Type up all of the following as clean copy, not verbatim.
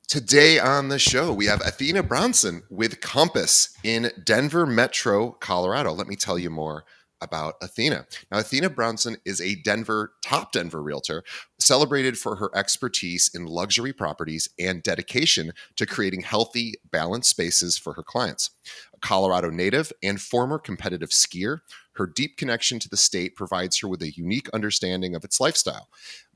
Today on the show, we have Athena Brownson with Compass in Denver Metro, Colorado. Let me tell you more about Athena. Now, Athena Brownson is a top Denver realtor, celebrated for her expertise in luxury properties and dedication to creating healthy, balanced spaces for her clients. A Colorado native and former competitive skier, her deep connection to the state provides her with a unique understanding of its lifestyle,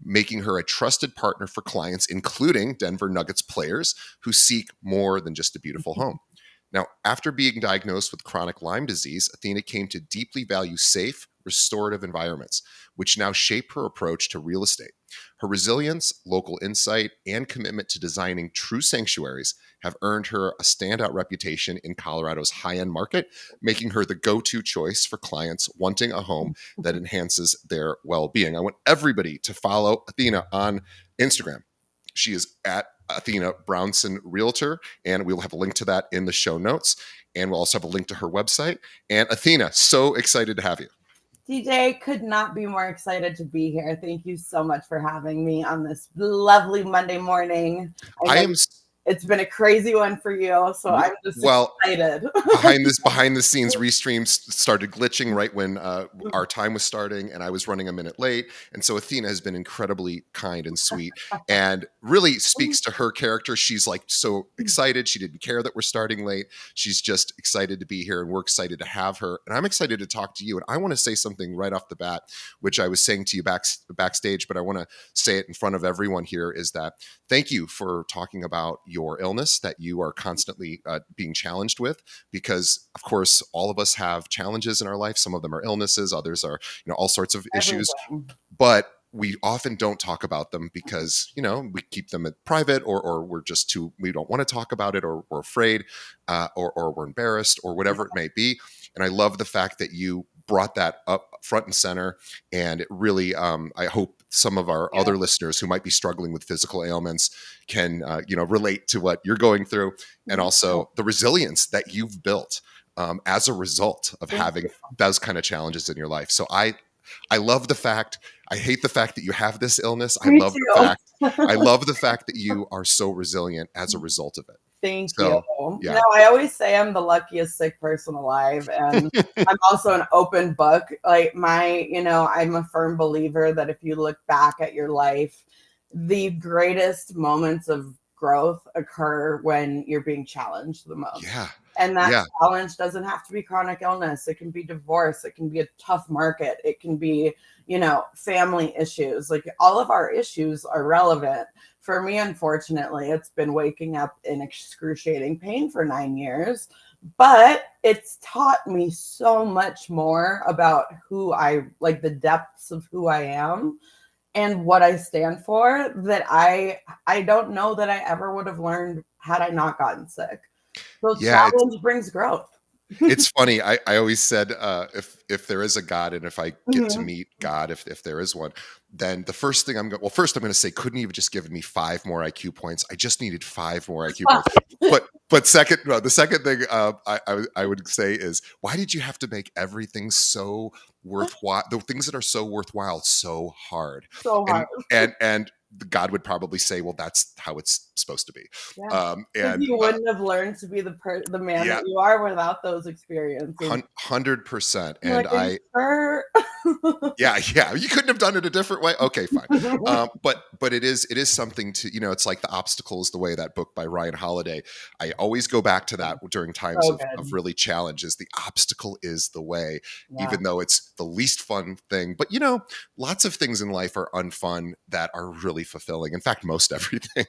making her a trusted partner for clients, including Denver Nuggets players who seek more than just a beautiful home. Now, after being diagnosed with chronic Lyme disease, Athena came to deeply value safe, restorative environments, which now shape her approach to real estate. Her resilience, local insight, and commitment to designing true sanctuaries have earned her a standout reputation in Colorado's high-end market, making her the go-to choice for clients wanting a home that enhances their well-being. I want everybody to follow Athena on Instagram. She is at Athena Brownson Realtor, and we'll have a link to that in the show notes. And we'll also have a link to her website. And Athena, so excited to have you. DJ, could not be more excited to be here. Thank you so much for having me on this lovely Monday morning. It's been a crazy one for you, so I'm just excited. behind the scenes restreams started glitching right when our time was starting, and I was running a minute late. And so Athena has been incredibly kind and sweet, and really speaks to her character. She's like so excited. She didn't care that we're starting late. She's just excited to be here, and we're excited to have her. And I'm excited to talk to you. And I want to say something right off the bat, which I was saying to you backstage, but I want to say it in front of everyone here, is that thank you for talking about your illness that you are constantly being challenged with, because of course all of us have challenges in our life. Some of them are illnesses, others are all sorts of issues, but we often don't talk about them because we keep them private, or we don't want to talk about it, or we're afraid, or we're embarrassed, or whatever it may be. And I love the fact that you brought that up front and center. And it really, I hope some of our other listeners who might be struggling with physical ailments can, relate to what you're going through, and also the resilience that you've built as a result of having those kind of challenges in your life. So I love the fact. I hate the fact that you have this illness. I love the fact that you are so resilient as a result of it. Thank you. Yeah. I always say I'm the luckiest sick person alive, and I'm also an open book. Like I'm a firm believer that if you look back at your life, the greatest moments of growth occur when you're being challenged the most. Yeah. And that challenge doesn't have to be chronic illness. It can be divorce. It can be a tough market. It can be, family issues. Like, all of our issues are relevant. For me, unfortunately, it's been waking up in excruciating pain for 9 years, but it's taught me so much more about the depths of who I am and what I stand for, that I don't know that I ever would have learned had I not gotten sick. So challenge brings growth. It's funny. I always said, if there is a God, and if I get to meet God, if there is one, then the first thing first I'm going to say, couldn't you have just given me 5 more IQ points? I just needed 5 more IQ points. But the second thing I would say is, why did you have to make everything so worthwhile? The things that are so worthwhile, so hard. And God would probably say, well, that's how it's supposed to be. Yeah. And you wouldn't have learned to be the man that you are without those experiences. 100%. And you couldn't have done it a different way. Okay, fine. But it is something to, it's like the obstacle is the way, that book by Ryan Holiday. I always go back to that during times of really challenges. The obstacle is the way, even though it's the least fun thing. But lots of things in life are unfun that are really fulfilling. In fact, most everything.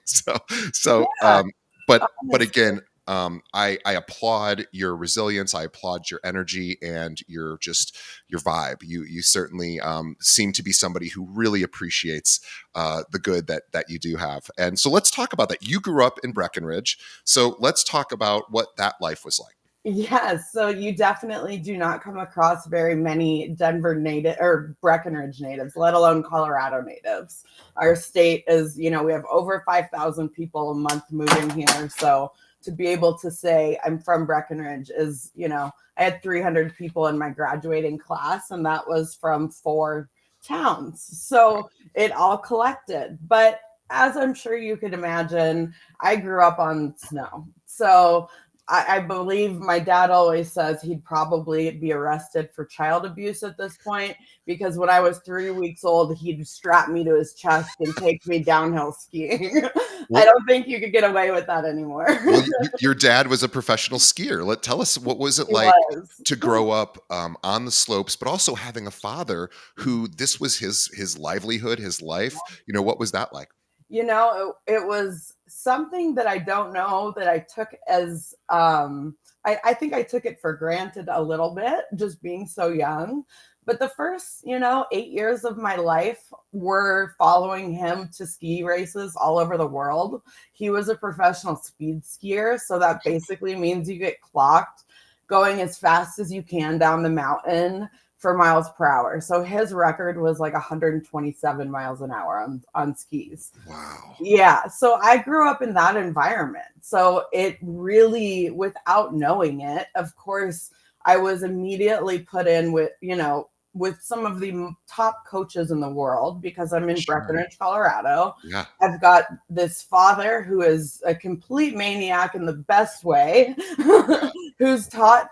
But again, I applaud your resilience. I applaud your energy and your vibe. You certainly seem to be somebody who really appreciates the good that you do have. And so let's talk about that. You grew up in Breckenridge, so let's talk about what that life was like. Yes, so you definitely do not come across very many Denver native or Breckenridge natives, let alone Colorado natives. Our state is, we have over 5,000 people a month moving here. So to be able to say I'm from Breckenridge is, I had 300 people in my graduating class, and that was from 4 towns. So it all collected. But as I'm sure you could imagine, I grew up on snow. So I believe my dad always says he'd probably be arrested for child abuse at this point, because when I was 3 weeks old, he'd strap me to his chest and take me downhill skiing. I Well, don't think you could get away with that anymore. well, your dad was a professional skier. Tell us, what was it He like was. to grow up on the slopes, but also having a father who this was his livelihood, his life. What was that like? It was something that I don't know that I took as I think I took it for granted a little bit, just being so young. But the first, 8 years of my life were following him to ski races all over the world. He was a professional speed skier, so that basically means you get clocked going as fast as you can down the mountain for miles per hour. So his record was like 127 miles an hour on skis. Wow. Yeah. So I grew up in that environment. So it really, without knowing it, of course, I was immediately put in with some of the top coaches in the world because I'm in Sure. Breckenridge, Colorado. Yeah. I've got this father who is a complete maniac in the best way, Yeah.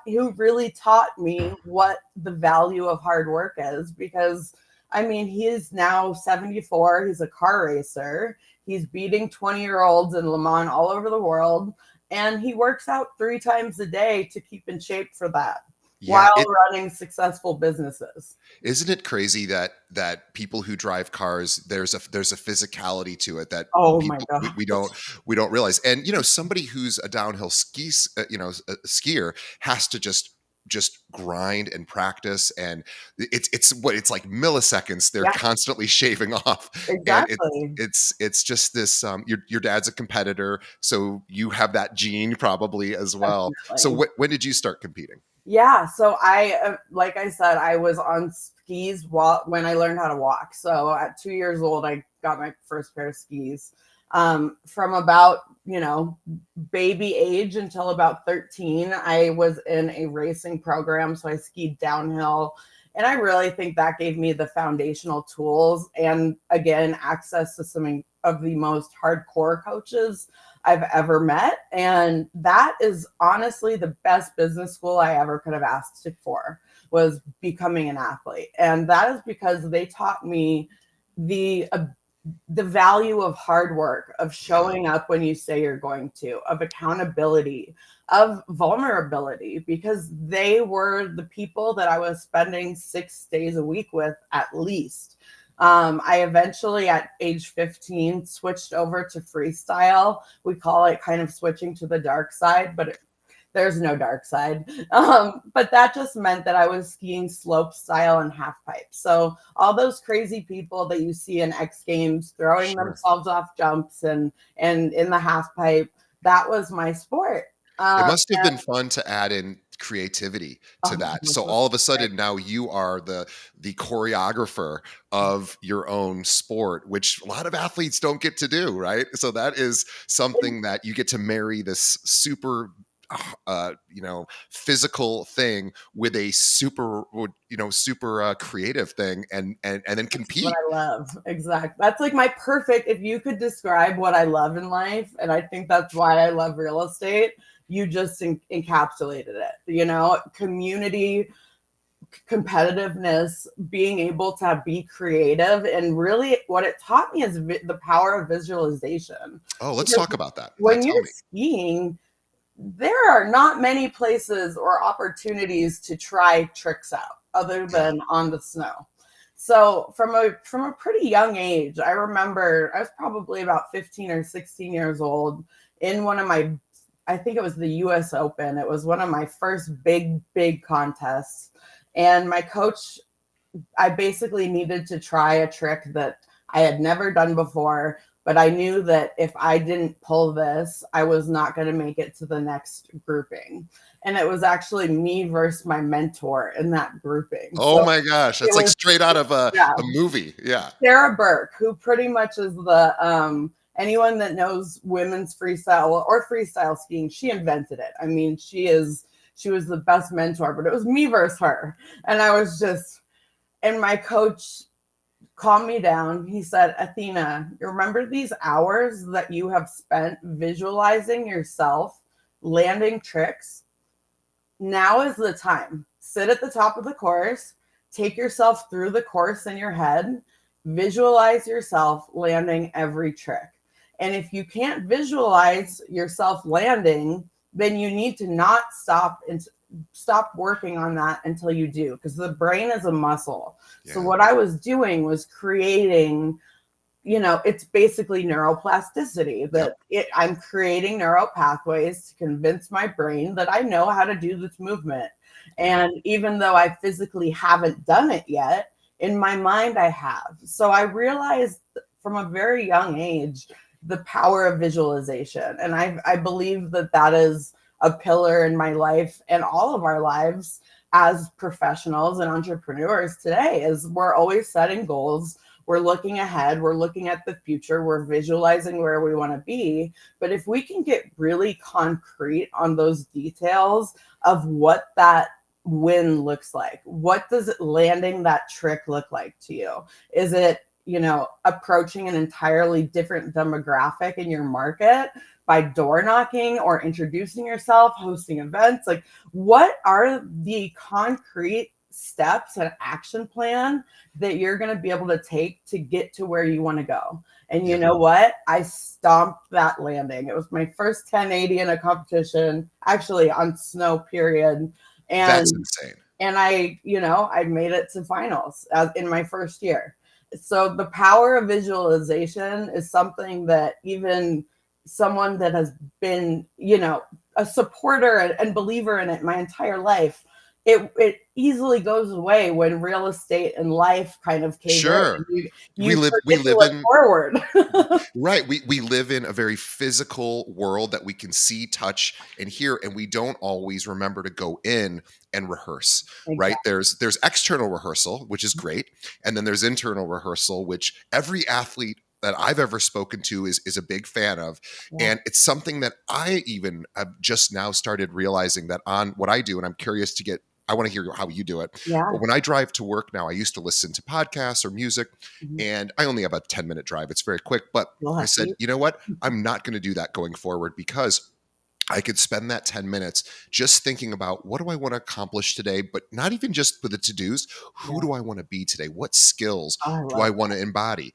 who really taught me what the value of hard work is. Because I mean, he is now 74. He's a car racer. He's beating 20-year-olds in Le Mans all over the world. And he works out 3 times a day to keep in shape for that Yeah. while running successful businesses. Isn't it crazy that people who drive cars, there's a physicality to it that Oh my people God. we don't realize. And somebody who's a downhill a skier has to just grind and practice, and it's like milliseconds they're Yeah, constantly shaving off. And exactly. it's just this, your dad's a competitor, so you have that gene probably as well. So Definitely. when did you start competing? Yeah, so like I said, I was on skis when I learned how to walk. So at 2 years old, I got my first pair of skis. From about, baby age until about 13, I was in a racing program. So I skied downhill. And I really think that gave me the foundational tools and, again, access to some of the most hardcore coaches I've ever met. And that is honestly the best business school I ever could have asked for, was becoming an athlete. And that is because they taught me the value of hard work, of Yeah. showing up when you say you're going to, of accountability, of vulnerability, because they were the people that I was spending 6 days a week with at least. I eventually, at age 15, switched over to freestyle. We call it kind of switching to the dark side, but there's no dark side. But that just meant that I was skiing slope style and half pipe. So all those crazy people that you see in X Games throwing Sure. themselves off jumps and in the half pipe, that was my sport. It Um, must have and been fun to add in creativity to oh, that. this So was all of a great. sudden now you are the choreographer of your own sport, which a lot of athletes don't get to do, right? So that is something that you get to marry this super physical thing with a super creative thing, and then That's what compete. I love. Exactly. That's like my perfect, if you could describe what I love in life, and I think that's why I love real estate, you just encapsulated it. Community, competitiveness, being able to be creative. And really, what it taught me is the power of visualization. Oh, let's Because talk about that. Yeah, when tell you're me. skiing, there are not many places or opportunities to try tricks out other Yeah. than on the snow. So from a pretty young age, I remember I was probably about 15 or 16 years old in one of my, I think it was the US Open. It was one of my first big contests. And my coach, I basically needed to try a trick that I had never done before, but I knew that if I didn't pull this, I was not going to make it to the next grouping. And it was actually me versus my mentor in that grouping. Oh So my gosh, it that's like was, straight out of yeah, a movie. Yeah. Sarah Burke, who pretty much is the anyone that knows women's freestyle or freestyle skiing, she invented it. I mean, she was the best mentor, but it was me versus her. And I was just, and my coach calmed me down. He said, Athena, you remember these hours that you have spent visualizing yourself landing tricks? Now is the time. Sit at the top of the course, take yourself through the course in your head, visualize yourself landing every trick. And if you can't visualize yourself landing, then you need to not stop working on that until you do, because the brain is a muscle. So Yeah. what I was doing was creating, it's basically neuroplasticity, Yep. I'm creating neural pathways to convince my brain that I know how to do this movement. Yeah. And even though I physically haven't done it yet, in my mind I have. So I realized from a very young age the power of visualization. And I believe that that is a pillar in my life and all of our lives as professionals and entrepreneurs today, is we're always setting goals, we're looking ahead, we're looking at the future, we're visualizing where we want to be. But if we can get really concrete on those details of what that win looks like, what does it landing that trick look like to you? Is it, approaching an entirely different demographic in your market by door knocking or introducing yourself, hosting events? Like, what are the concrete steps and action plan that you're going to be able to take to get to where you want to go? And you Yeah. know what? I stomped that landing. It was my first 1080 in a competition, actually on snow, period. That's And insane. I made it to finals in my first year. So the power of visualization is something that even someone that has been, a supporter and believer in it my entire life, it easily goes away when real estate and life kind of cave in. Sure. You We forget to live look in forward. Right. We live in a very physical world that we can see, touch, and hear, and we don't always remember to go in and rehearse. Right. Exactly. There's external rehearsal, which is great, and then there's internal rehearsal, which every athlete that I've ever spoken to is a big fan of. Yeah. And it's something that I even have just now started realizing that on what I do, and I'm curious to get I want to hear how you do it. But Yeah. when I drive to work now, I used to listen to podcasts or music, Mhm. and I only have a 10-minute drive. It's very quick. But I said, Lucky. you know what? I'm not going to do that going forward, because I could spend that 10 minutes just thinking about what do I want to accomplish today, but not even just with the to-dos. Who Yeah. do I want to be today? What skills Oh, I do love I want to embody?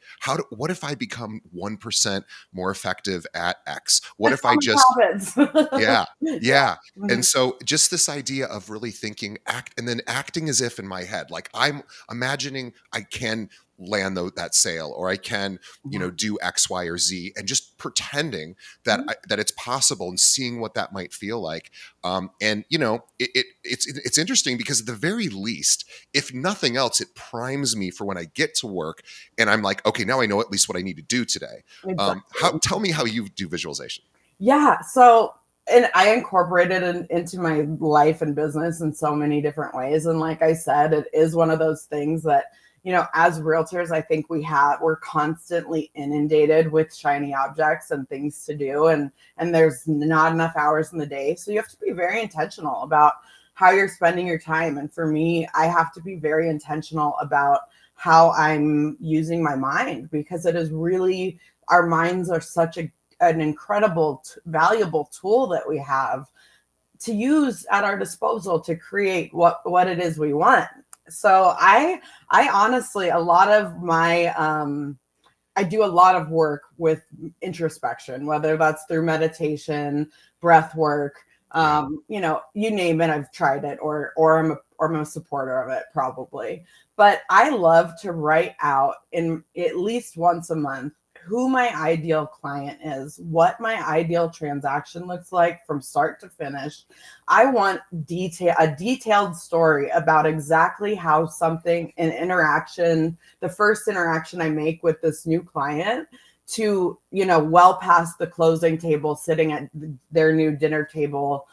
What if I become 1% more effective at X? What if I atomic just habits. yeah, Yeah. yeah. And Mhm. so just this idea of really thinking act and then acting as if in my head, like I'm imagining I can land that sale, or I can, Yeah. do X, Y, or Z, and just pretending that Mhm. that it's possible and seeing what that might feel like. And it's interesting because at the very least, if nothing else, it primes me for when I get to work and I'm like, okay, now I know at least what I need to do today. How Exactly. Tell me how you do visualization. Yeah. So, and I incorporated it into my life and business in so many different ways. And like I said, it is one of those things that, as realtors, I think we're constantly inundated with shiny objects and things to do. And there's not enough hours in the day. So you have to be very intentional about how you're spending your time. And for me, I have to be very intentional about how I'm using my mind, because it is really, our minds are such an incredible, valuable tool that we have to use at our disposal to create what it is we want. So I honestly, a lot of my I do a lot of work with introspection, whether that's through meditation, breath work, Yeah. you name it, I've tried it, or I'm a supporter of it, probably. But I love to write out in at least once a month who my ideal client is, what my ideal transaction looks like from start to finish. I want a detailed story about exactly how an interaction, the first interaction I make with this new client, to, well past the closing table, sitting at their new dinner table,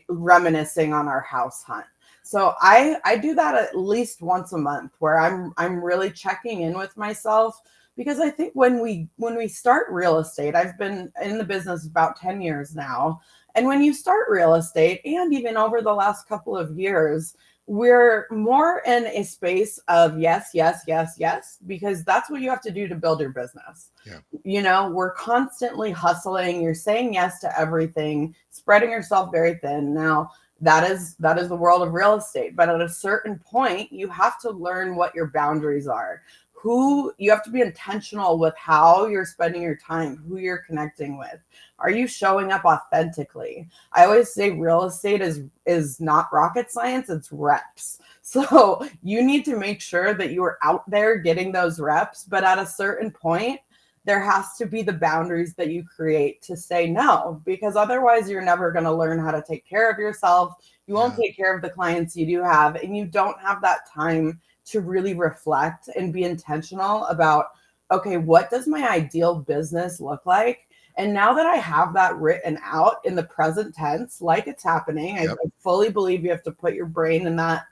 reminiscing on our house hunt. So I do that at least once a month, where I'm really checking in with myself, because I think when we start real estate, I've been in the business about 10 years now, and when you start real estate, and even over the last couple of years, we're more in a space of yes, yes, yes, yes, because that's what you have to do to build your business. Yeah. We're constantly hustling. You're saying yes to everything, spreading yourself very thin. Now, that is the world of real estate. But at a certain point, you have to learn what your boundaries are. Who you have to be intentional with how you're spending your time, who you're connecting with. Are you showing up authentically? I always say real estate is not rocket science, it's reps. So you need to make sure that you are out there getting those reps, but at a certain point, there has to be the boundaries that you create to say no, because otherwise you're never going to learn how to take care of yourself. You won't Yeah. take care of the clients you do have, and you don't have that time to really reflect and be intentional about, okay, what does my ideal business look like? And now that I have that written out in the present tense, like it's happening, I Yep. fully believe you have to put your brain in that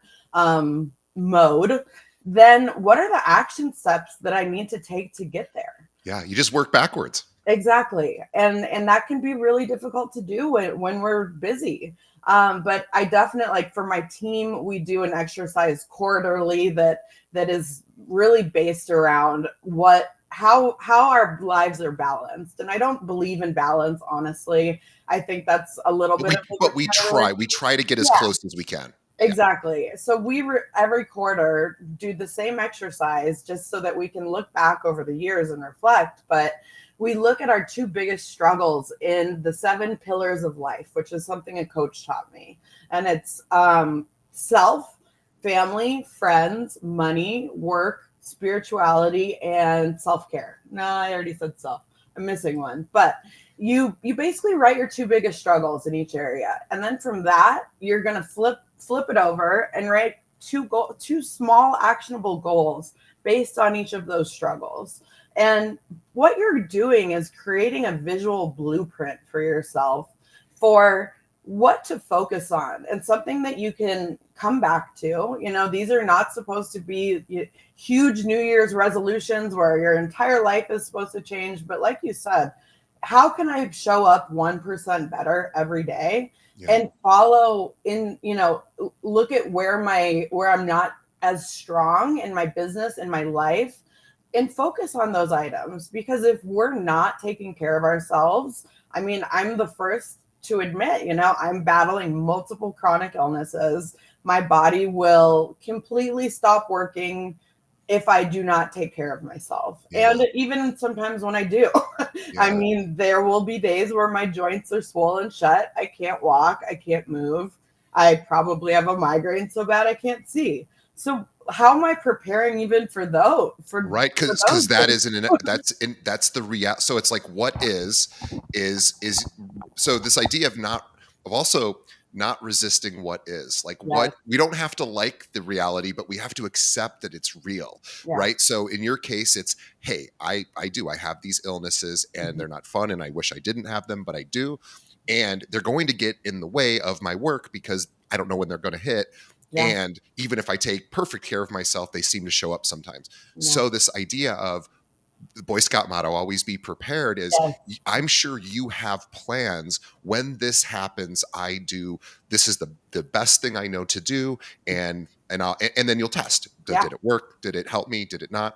mode. Then what are the action steps that I need to take to get there? Yeah. You just work backwards. Exactly. And that can be really difficult to do when we're busy. But I definitely, like, for my team, we do an exercise quarterly that is really based around how our lives are balanced. And I don't believe in balance, honestly. I think that's a little But bit we of a but we misnomer. try. We try to get as Yeah. close as we can. Yeah. Exactly. So every quarter do the same exercise just so that we can look back over the years and reflect. But we look at our two biggest struggles in the 7 pillars of life, which is something a coach taught me. And it's self, family, friends, money, work, spirituality, and self-care. No, I already said self. I'm missing one. But you basically write your two biggest struggles in each area, and then from that you're going to flip it over and write two small actionable goals based on each of those struggles. And what you're doing is creating a visual blueprint for yourself for what to focus on and something that you can come back to. These are not supposed to be huge New Year's resolutions where your entire life is supposed to change, but like you said, how can I show up 1% better every day Yeah. and follow in, look at where I'm not as strong in my business, in my life, and focus on those items. Because if we're not taking care of ourselves, I mean, I'm the first to admit, I'm battling multiple chronic illnesses. My body will completely stop working if I do not take care of myself. Yeah. And even sometimes when I do, I Yeah. mean, there will be days where my joints are swollen shut. I can't walk. I can't move. I probably have a migraine so bad I can't see. So how am I preparing even for those? Right, For because those that things? is that's the real. So it's like what is so this idea of not of also not resisting what is like Yes. what we don't have to like the reality, but we have to accept that it's real, Yeah. right? So in your case, it's hey, I have these illnesses and Mhm. they're not fun, and I wish I didn't have them, but I do, and they're going to get in the way of my work because I don't know when they're going to hit. Yeah. And even if I take perfect care of myself, they seem to show up sometimes. Yeah. So this idea of the Boy Scout motto, always be prepared, is Yes. I'm sure you have plans. When this happens, this is the best thing I know to do. And then you'll test. Yeah. Did it work? Did it help me? Did it not?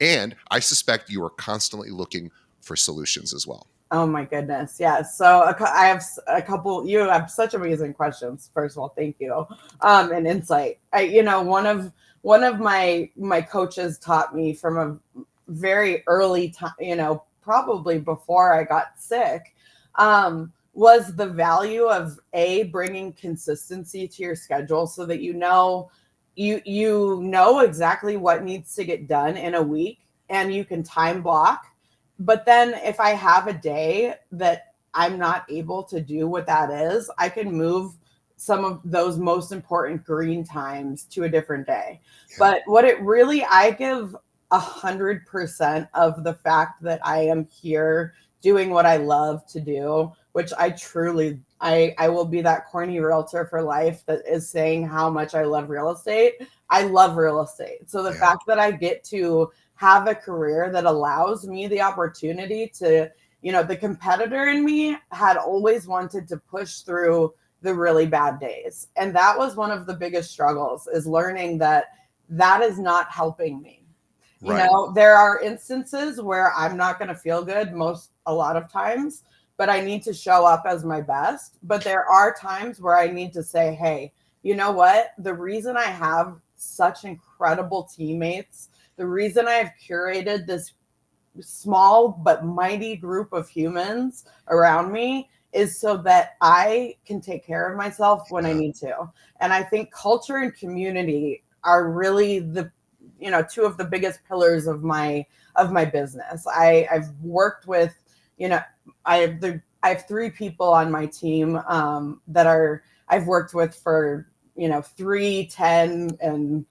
And I suspect you are constantly looking for solutions as well. Oh my goodness. Yeah. So I have a couple, you have such amazing questions. First of all, thank you. And insight. One of my coaches taught me from a very early time, probably before I got sick, was the value of bringing consistency to your schedule so that you know exactly what needs to get done in a week, and you can time block. But then if I have a day that I'm not able to do what that is, I can move some of those most important green times to a different day. Yeah. But what it really, I give 100% of the fact that I am here doing what I love to do, which I truly, I will be that corny realtor for life that is saying how much I love real estate. I love real estate. So the Yeah. fact that I get to have a career that allows me the opportunity to, the competitor in me had always wanted to push through the really bad days. And that was one of the biggest struggles, is learning that that is not helping me. You Right. know, there are instances where I'm not going to feel good a lot of times, but I need to show up as my best. But there are times where I need to say, hey, you know what? The reason I have such incredible teammates, the reason I've curated this small but mighty group of humans around me is so that I can take care of myself when I Yeah. need to. And I think culture and community are really the, you know, two of the biggest pillars of my business. I've worked with, you know, I have three people on my team that are I've worked with for, you know, 3, 10, and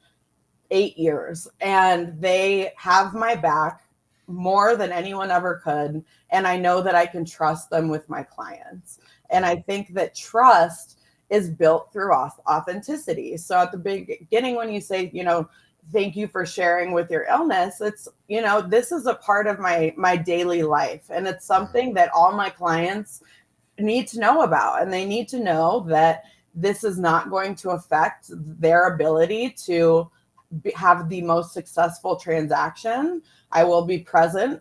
8 years, and they have my back more than anyone ever could. And I know that I can trust them with my clients. And I think that trust is built through authenticity. So at the beginning, when you say, you know, thank you for sharing with your illness, it's, you know, this is a part of my daily life, and it's something that all my clients need to know about. And they need to know that this is not going to affect their ability to have the most successful transaction. I will be present.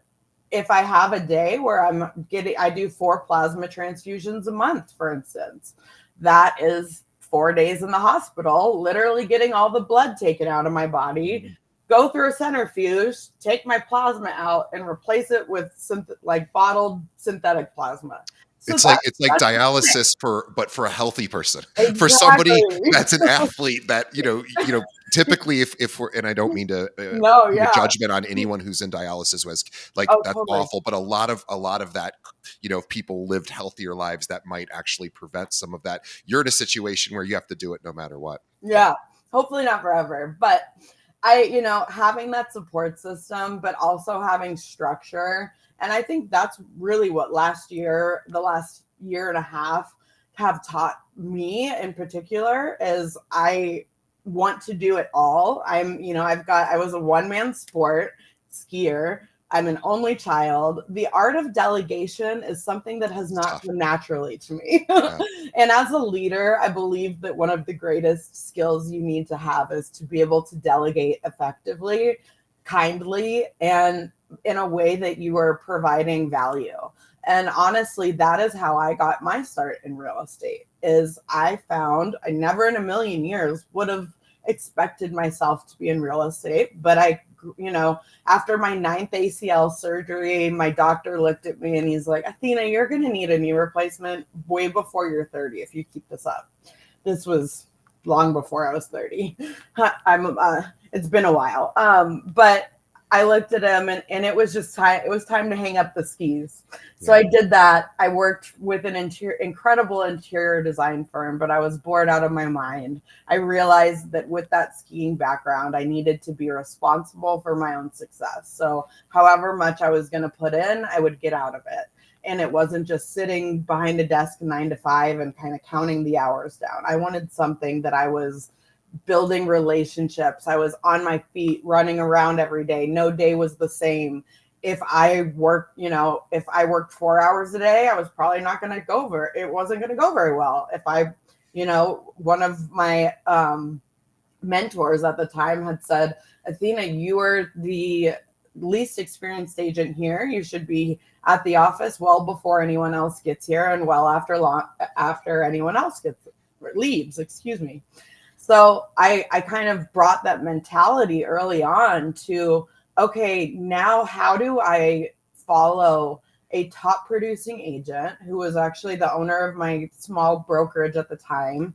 If I have a day where I do 4 plasma transfusions a month, for instance, that is 4 days in the hospital, literally getting all the blood taken out of my body, go through a centrifuge, take my plasma out, and replace it with like bottled synthetic plasma. So It's like dialysis for a healthy person. For somebody exactly. that's an athlete that, typically if we're, and I don't mean to No, put a yeah. judgment on anyone who's in dialysis was like, Oh, that's totally. awful, but a lot of that, if people lived healthier lives, that might actually prevent some of that. You're in a situation where you have to do it no matter what. Yeah. Hopefully not forever, but you know, having that support system, but also having structure. And I think that's really what the last year and a half have taught me in particular, is I want to do it all. I was a one-man sport skier. I'm an only child. The art of delegation is something that has It's not tough. come naturally to me. Yeah. And as a leader, I believe that one of the greatest skills you need to have is to be able to delegate effectively, kindly, and in a way that you are providing value. And honestly, that is how I got my start in real estate. Is I found I never in a million years would have expected myself to be in real estate, but you know, after my 9th ACL surgery, my doctor looked at me and he's like, Athena, you're going to need a knee replacement way before you're 30 if you keep this up. This was long before I was 30. It's been a while. But I looked at him and it was just time. It was time to hang up the skis. So Yeah. I did that. I worked with an incredible interior design firm, but I was bored out of my mind. I realized that with that skiing background, I needed to be responsible for my own success. So however much I was going to put in, I would get out of it. And it wasn't just sitting behind a desk 9 to 5 and kind of counting the hours down. I wanted something that I was building relationships. I was on my feet, running around every day. No day was the same. If I worked 4 hours a day, I was probably not going to it wasn't going to go very well. If one of my mentors at the time had said, Athena, you are the least experienced agent here. You should be at the office well before anyone else gets here and well after anyone else leaves, excuse me. So I kind of brought that mentality early on to, okay, now how do I follow a top producing agent who was actually the owner of my small brokerage at the time.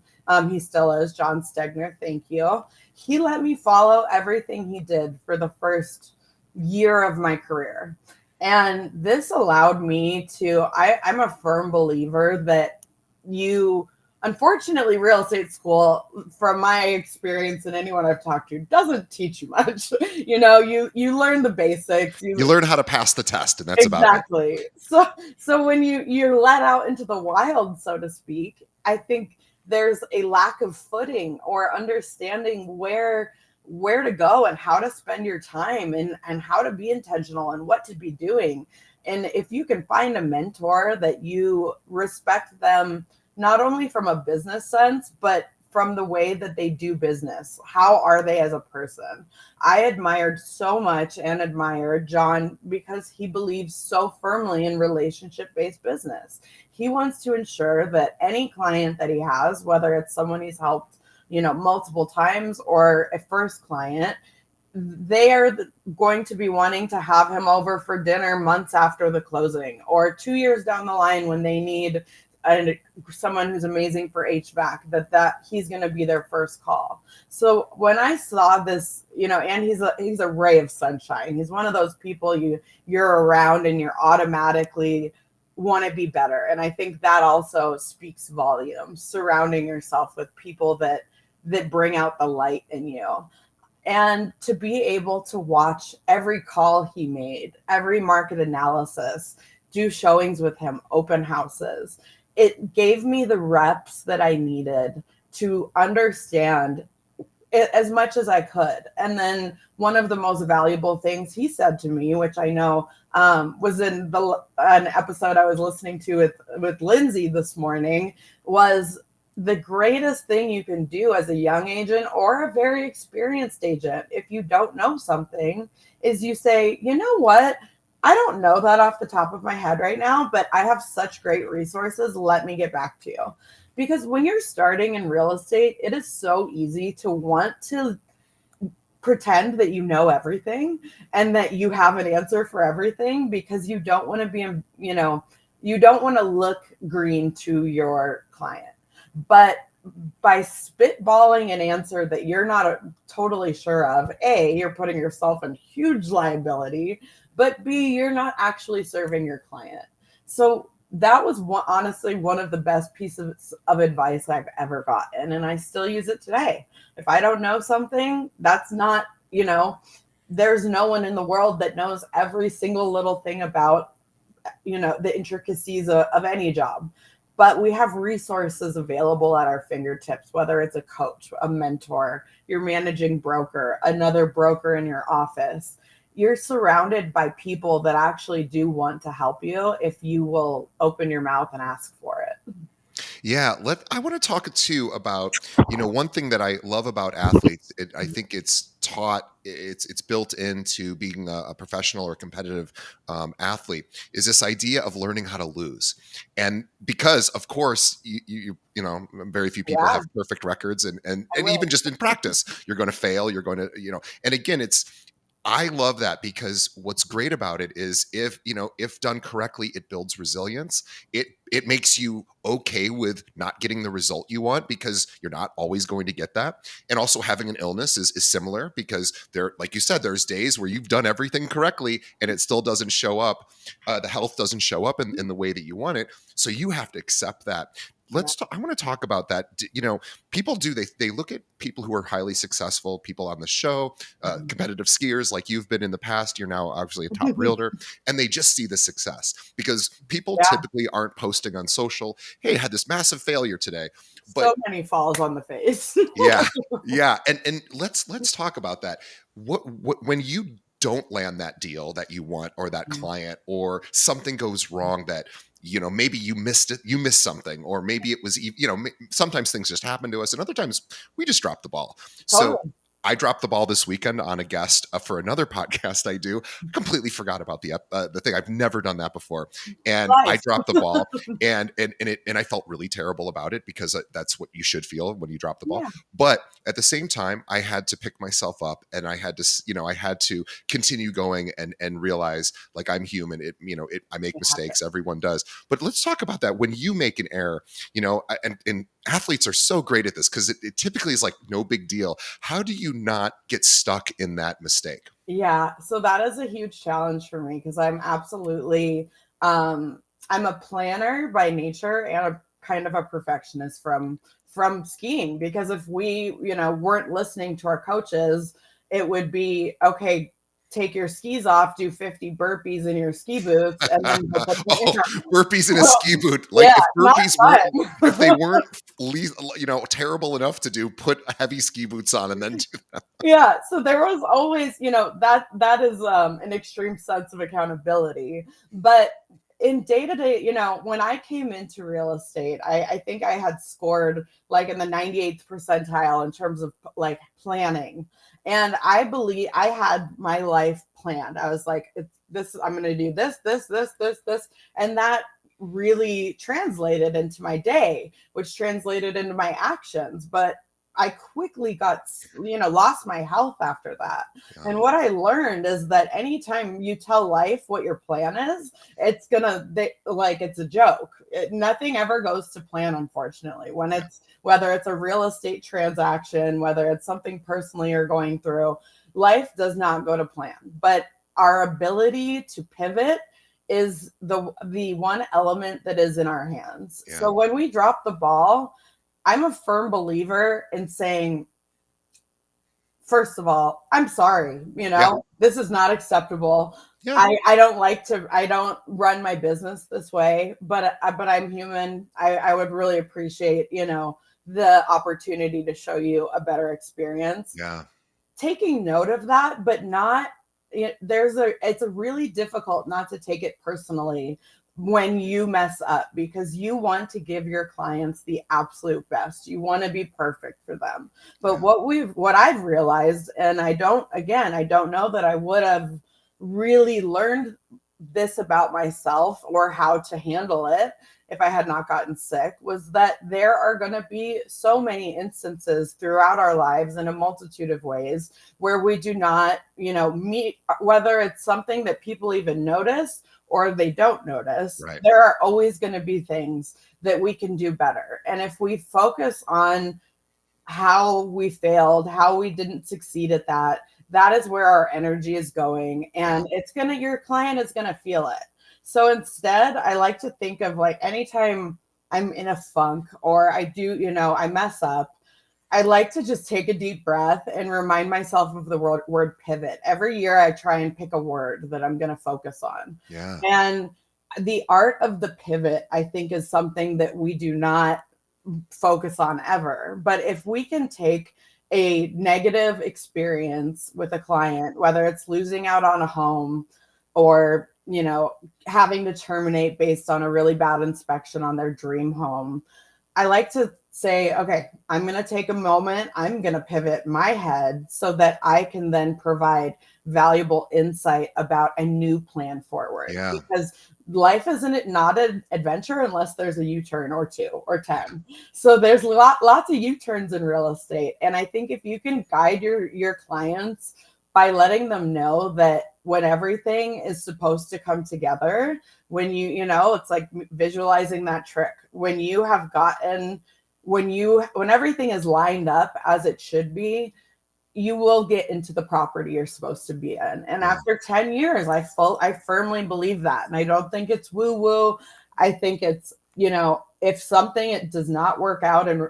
He still is, John Stegner. Thank you. He let me follow everything he did for the first year of my career. And this allowed me I'm a firm believer that unfortunately, real estate school, from my experience and anyone I've talked to, doesn't teach you much. You learn the basics. You learn how to pass the test, and that's about it. Exactly. So when you're let out into the wild, so to speak, I think there's a lack of footing or understanding where to go and how to spend your time and how to be intentional and what to be doing. And if you can find a mentor that you respect them not only from a business sense, but from the way that they do business. How are they as a person? I admired so much and admired John because he believes so firmly in relationship based business. He wants to ensure that any client that he has, whether it's someone he's helped, multiple times or a first client, they are going to be wanting to have him over for dinner months after the closing or 2 years down the line when they need someone who's amazing for HVAC, that he's going to be their first call. So when I saw this, and he's a ray of sunshine. He's one of those people you're around and you're automatically want to be better. And I think that also speaks volumes, surrounding yourself with people that bring out the light in you. And to be able to watch every call he made, every market analysis, do showings with him, open houses, it gave me the reps that I needed to understand it as much as I could. And then one of the most valuable things he said to me, which I know was in an episode I was listening to with Lindsay this morning, was the greatest thing you can do as a young agent or a very experienced agent, if you don't know something, is you say, you know what? I don't know that off the top of my head right now, but I have such great resources. Let me get back to you. Because when you're starting in real estate, it is so easy to want to pretend that you know everything and that you have an answer for everything, because you don't want to be, you don't want to look green to your client. But by spitballing an answer that you're not totally sure of, A, you're putting yourself in huge liability, but B, you're not actually serving your client. So that was honestly one of the best pieces of advice I've ever gotten. And I still use it today. If I don't know something, that's not, there's no one in the world that knows every single little thing about, the intricacies of any job. But we have resources available at our fingertips, whether it's a coach, a mentor, your managing broker, another broker in your office. You're surrounded by people that actually do want to help you if you will open your mouth and ask for it. Yeah, I want to talk too about, one thing that I love about athletes. I think it's taught, it's built into being a professional or competitive athlete, is this idea of learning how to lose. And because, of course, very few people Yeah, have perfect records, I and even will. just in practice, you're going to fail. You're going to, and again, I love that, because what's great about it is, if done correctly, it builds resilience. It makes you okay with not getting the result you want, because you're not always going to get that. And also, having an illness is similar, because like you said, there's days where you've done everything correctly and it still doesn't show up. The health doesn't show up in the way that you want it. So you have to accept that. Yeah. I want to talk about that. People they look at people who are highly successful, people on the show, competitive skiers like you've been in the past. You're now obviously a top realtor, and they just see the success, because people Yeah. typically aren't posting on social, "Hey, I had this massive failure today." But So many falls on the face. yeah, yeah, and let's talk about that. What when you don't land that deal that you want, or that client, or something goes wrong, that maybe you missed it, you missed something, or maybe it was sometimes things just happen to us, and other times we just drop the ball. So Totally. I dropped the ball this weekend on a guest for another podcast I do. I completely forgot about the thing. I've never done that before, and I Life. dropped the ball, and I felt really terrible about it, because that's what you should feel when you drop the ball. Yeah. But at the same time, I had to pick myself up, and I had to, I had to continue going, and realize, like, I'm human. I make It happens. mistakes. Everyone does. But let's talk about that. When you make an error, and athletes are so great at this, because it typically is like no big deal. How do you not get stuck in that mistake? Yeah, so that is a huge challenge for me because um I'm a planner by nature and a kind of a perfectionist from skiing, because if we, weren't listening to our coaches, it would be okay, take your skis off, do 50 burpees in your ski boots and then go put Oh, the burpees in a ski boot. Like, yeah, not if they fun. weren't terrible enough to do, put heavy ski boots on and then do. Yeah, so there was always, that is an extreme sense of accountability, but in day to day, when I came into real estate, I think I had scored like in the 98th percentile in terms of like planning. And I believe I had my life planned. I was like, it's this, I'm going to do this. And that really translated into my day, which translated into my actions. But I quickly got, lost my health after that. Yeah. And what I learned is that anytime you tell life what your plan is, it's gonna like it's a joke. Nothing ever goes to plan, unfortunately. When Yeah. it's whether it's a real estate transaction, whether it's something personally you're going through, life does not go to plan. But our ability to pivot is the one element that is in our hands. Yeah. So when we drop the ball, I'm a firm believer in saying, first of all, I'm sorry, Yeah. this is not acceptable. Yeah. I don't run my business this way, but I'm human. I would really appreciate, the opportunity to show you a better experience. Yeah. Taking note of that, but not it's a really difficult not to take it personally when you mess up, because you want to give your clients the absolute best. You want to be perfect for them. But Yeah. what I've realized, and I don't know that I would have really learned this about myself or how to handle it if I had not gotten sick, was that there are going to be so many instances throughout our lives in a multitude of ways where we do not, meet, whether it's something that people even notice or they don't notice. Right. There are always going to be things that we can do better. And if we focus on how we failed, how we didn't succeed at that, that is where our energy is going. Yeah. And your client is going to feel it. So instead, I like to think of like anytime I'm in a funk or I do, I mess up, I like to just take a deep breath and remind myself of the word pivot. Every year, I try and pick a word that I'm going to focus on. Yeah. And the art of the pivot, I think, is something that we do not focus on ever. But if we can take a negative experience with a client, whether it's losing out on a home or, having to terminate based on a really bad inspection on their dream home, I like to say, okay, I'm going to take a moment. I'm going to pivot my head so that I can then provide valuable insight about a new plan forward. Yeah. Because life isn't not an adventure unless there's a U-turn or two or 10. So there's lots of U-turns in real estate. And I think if you can guide your clients by letting them know that when everything is supposed to come together, when it's like visualizing that trick, when everything is lined up as it should be, you will get into the property you're supposed to be in. And Yeah. after 10 years, I firmly believe that. And I don't think it's woo woo. I think it's, if something it does not work out and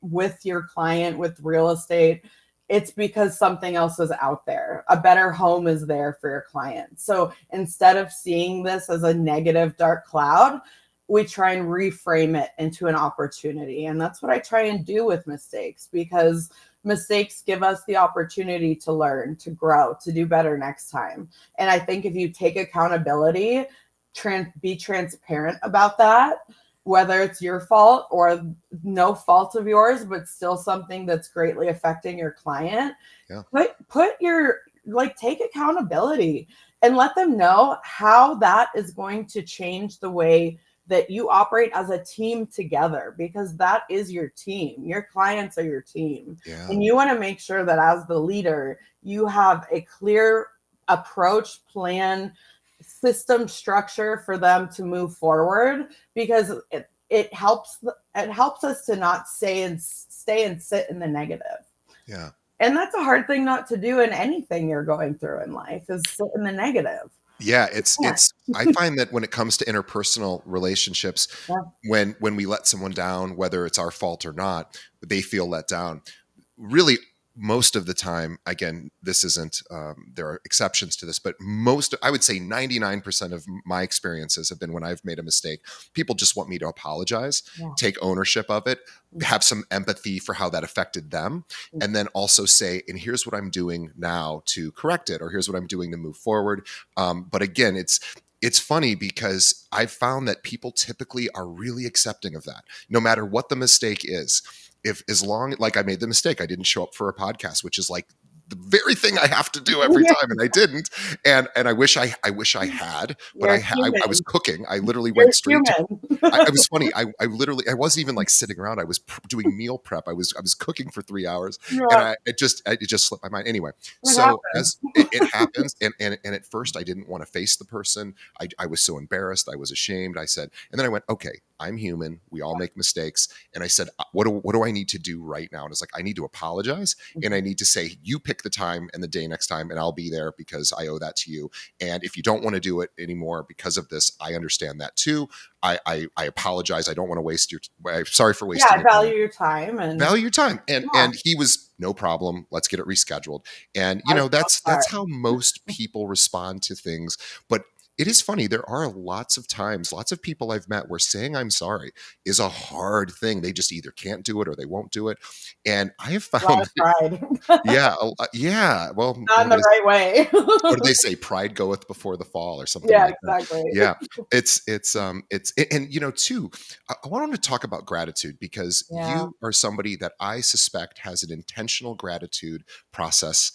with your client with real estate, it's because something else is out there. A better home is there for your client. So instead of seeing this as a negative dark cloud, we try and reframe it into an opportunity. And that's what I try and do with mistakes, because mistakes give us the opportunity to learn, to grow, to do better next time. And I think if you take accountability, be transparent about that, whether it's your fault or no fault of yours, but still something that's greatly affecting your client, Yeah. take accountability and let them know how that is going to change the way that you operate as a team together, because that is your team. Your clients are your team. Yeah. And you want to make sure that as the leader, you have a clear approach, plan, system structure for them to move forward, because it helps us to not stay and sit in the negative. Yeah. And that's a hard thing not to do in anything you're going through in life, is sit in the negative. Yeah, Yeah. I find that when it comes to interpersonal relationships, Yeah. when we let someone down, whether it's our fault or not, they feel let down. Really, most of the time, again, this isn't, there are exceptions to this, but I would say 99% of my experiences have been when I've made a mistake. People just want me to apologize, Yeah. take ownership of it, have some empathy for how that affected them, and then also say, and here's what I'm doing now to correct it, or here's what I'm doing to move forward. But again, it's funny because I've found that people typically are really accepting of that, no matter what the mistake is. If as long like I made the mistake, I didn't show up for a podcast, which is like the very thing I have to do every Yeah, time, and I didn't. And I wish I had, but you're I was human. cooking. I literally You're went straight to. human. It was funny. I literally I wasn't even like sitting around. I was doing meal prep. I was cooking for 3 hours, and Yeah, it just slipped my mind. Anyway, it so happens. as it happens, and at first I didn't want to face the person. I was so embarrassed. I was ashamed. I said, and then I went, okay, I'm human. We all make mistakes. And I said, what do I need to do right now? And it's like, I need to apologize. And I need to say, you pick the time and the day next time, and I'll be there because I owe that to you. And if you don't want to do it anymore because of this, I understand that too. I apologize. I don't want to waste your, I'm sorry for Yeah, wasting I your time. value your time and Value your time. yeah, And he was no problem. Let's get it rescheduled. And I'm so that's sorry. how most people respond to things. But it is funny. There are lots of times, lots of people I've met where saying I'm sorry is a hard thing. They just either can't do it or they won't do it. And I have A lot found of pride. yeah, yeah. Well, Not in the right way. what do they say? Pride goeth before the fall, or something Yeah, like that. exactly. Yeah, and too. I wanted to talk about gratitude because Yeah. you are somebody that I suspect has an intentional gratitude process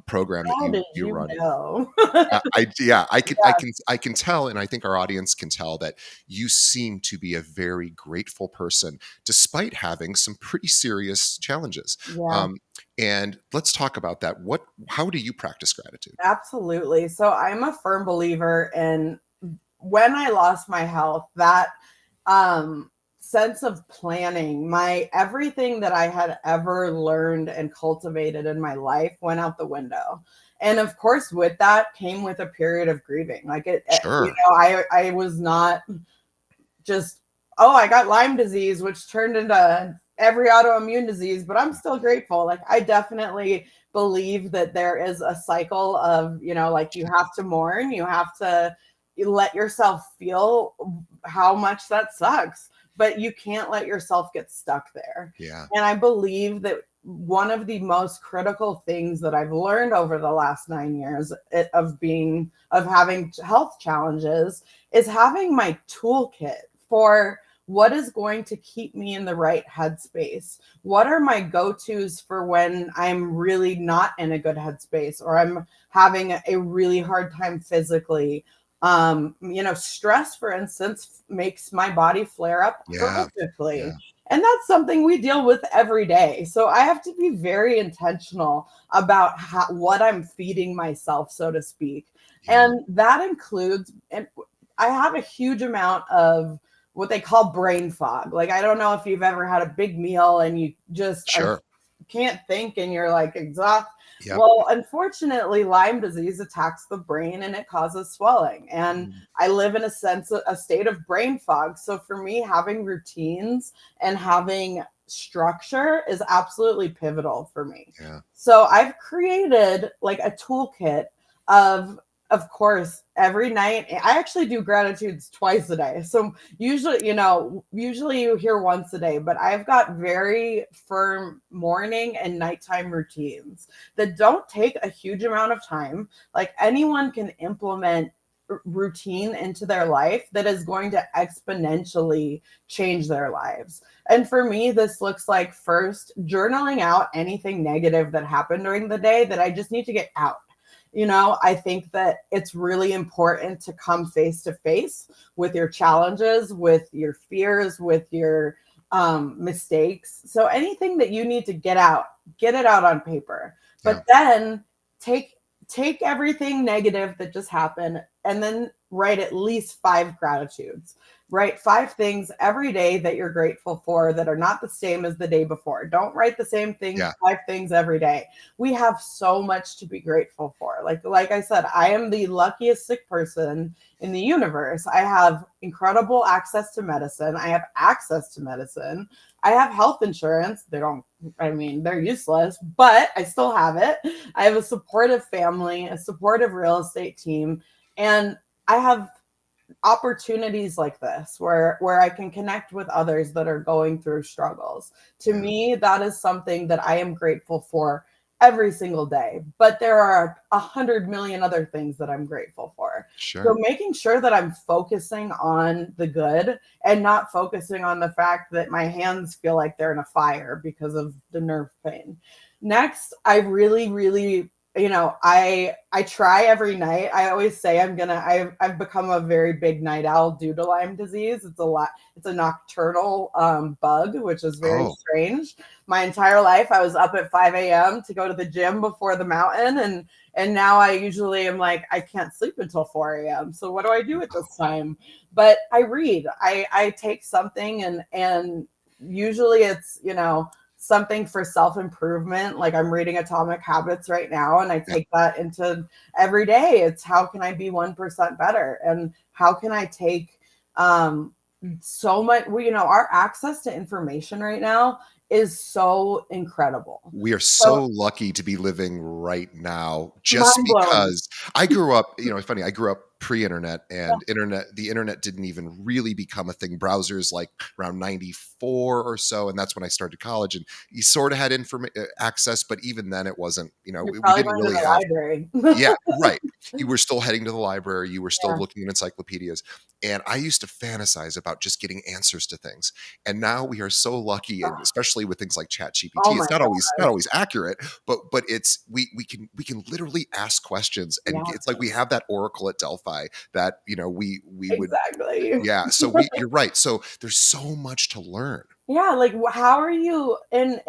program that How did you you run. know? Yeah, Yeah, I can tell, and I think our audience can tell that you seem to be a very grateful person, despite having some pretty serious challenges. yeah, Um, and let's talk about that. How do you practice gratitude? absolutely. So I'm a firm believer in when I lost my health, that um sense of planning, my everything that I had ever learned and cultivated in my life went out the window. And of course, with that came with a period of grieving. Like Sure. I was not just, oh, I got Lyme disease, which turned into every autoimmune disease, but I'm still grateful. Like, I definitely believe that there is a cycle of, like you have to mourn, you have to let yourself feel how much that sucks, but you can't let yourself get stuck there. Yeah. And I believe that one of the most critical things that I've learned over the last 9 years of having health challenges is having my toolkit for what is going to keep me in the right headspace. What are my go-tos for when I'm really not in a good headspace or I'm having a really hard time physically? Stress, for instance, makes my body flare up Yeah. horrifically. Yeah. And that's something we deal with every day. So I have to be very intentional about what I'm feeding myself, so to speak. Yeah. And that includes, and I have a huge amount of what they call brain fog. Like, I don't know if you've ever had a big meal and you just Sure. can't think and you're like exhausted. Yep. Well, unfortunately, Lyme disease attacks the brain and it causes swelling. And Mm, I live in a state of brain fog. So for me, having routines and having structure is absolutely pivotal for me. yeah. So I've created like a toolkit of course, every night. I actually do gratitudes twice a day. So usually you hear once a day, but I've got very firm morning and nighttime routines that don't take a huge amount of time. Like, anyone can implement routine into their life that is going to exponentially change their lives. And for me, this looks like first journaling out anything negative that happened during the day that I just need to get out. I think that it's really important to come face to face with your challenges, with your fears, with your mistakes. So anything that you need to get it out on paper. Yeah. But then take take everything negative that just happened and then write at least 5 gratitudes. Write 5 things every day that you're grateful for that are not the same as the day before. Don't write the same thing, Yeah. 5 things every day. We have so much to be grateful for. Like I said, I am the luckiest sick person in the universe. I have incredible access to medicine. I have access to medicine. I have health insurance. They're useless, but I still have it. I have a supportive family, a supportive real estate team, and I have opportunities like this where I can connect with others that are going through struggles. To Yeah. me, that is something that I am grateful for every single day, but there are 100 million other things that I'm grateful for. So Sure. making sure that I'm focusing on the good and not focusing on the fact that my hands feel like they're in a fire because of the nerve pain. Next, I really, really, I try every night. I always say I've become a very big night owl due to Lyme disease. It's a nocturnal bug, which is very Oh, strange. My entire life I was up at 5 a.m. to go to the gym before the mountain, and now I usually am like, I can't sleep until 4 a.m. So what do I do at this time? But I read. I take something, and usually it's, something for self-improvement. Like I'm reading Atomic Habits right now, and I yeah. take that into every day. It's how can I be 1% better? And how can I take so much, our access to information right now is so incredible. We are So so lucky to be living right now just mind blowing. because I grew up, it's funny, I grew up pre-internet, and the internet didn't even really become a thing. Browsers like around 94 or so, and that's when I started college, and you sort of had access, but even then it wasn't, You're we probably didn't going to really the have. library. Yeah, right. You were still heading to the library, you were still Yeah. looking at encyclopedias, and I used to fantasize about just getting answers to things. And now we are so lucky, and especially with things like Oh ChatGPT, my it's not God. always accurate, but it's we can literally ask questions, and Yeah, it's like we have that oracle at Delphi that, we would. exactly. Yeah, so you're right. So there's so much to learn. Yeah, like how are you, and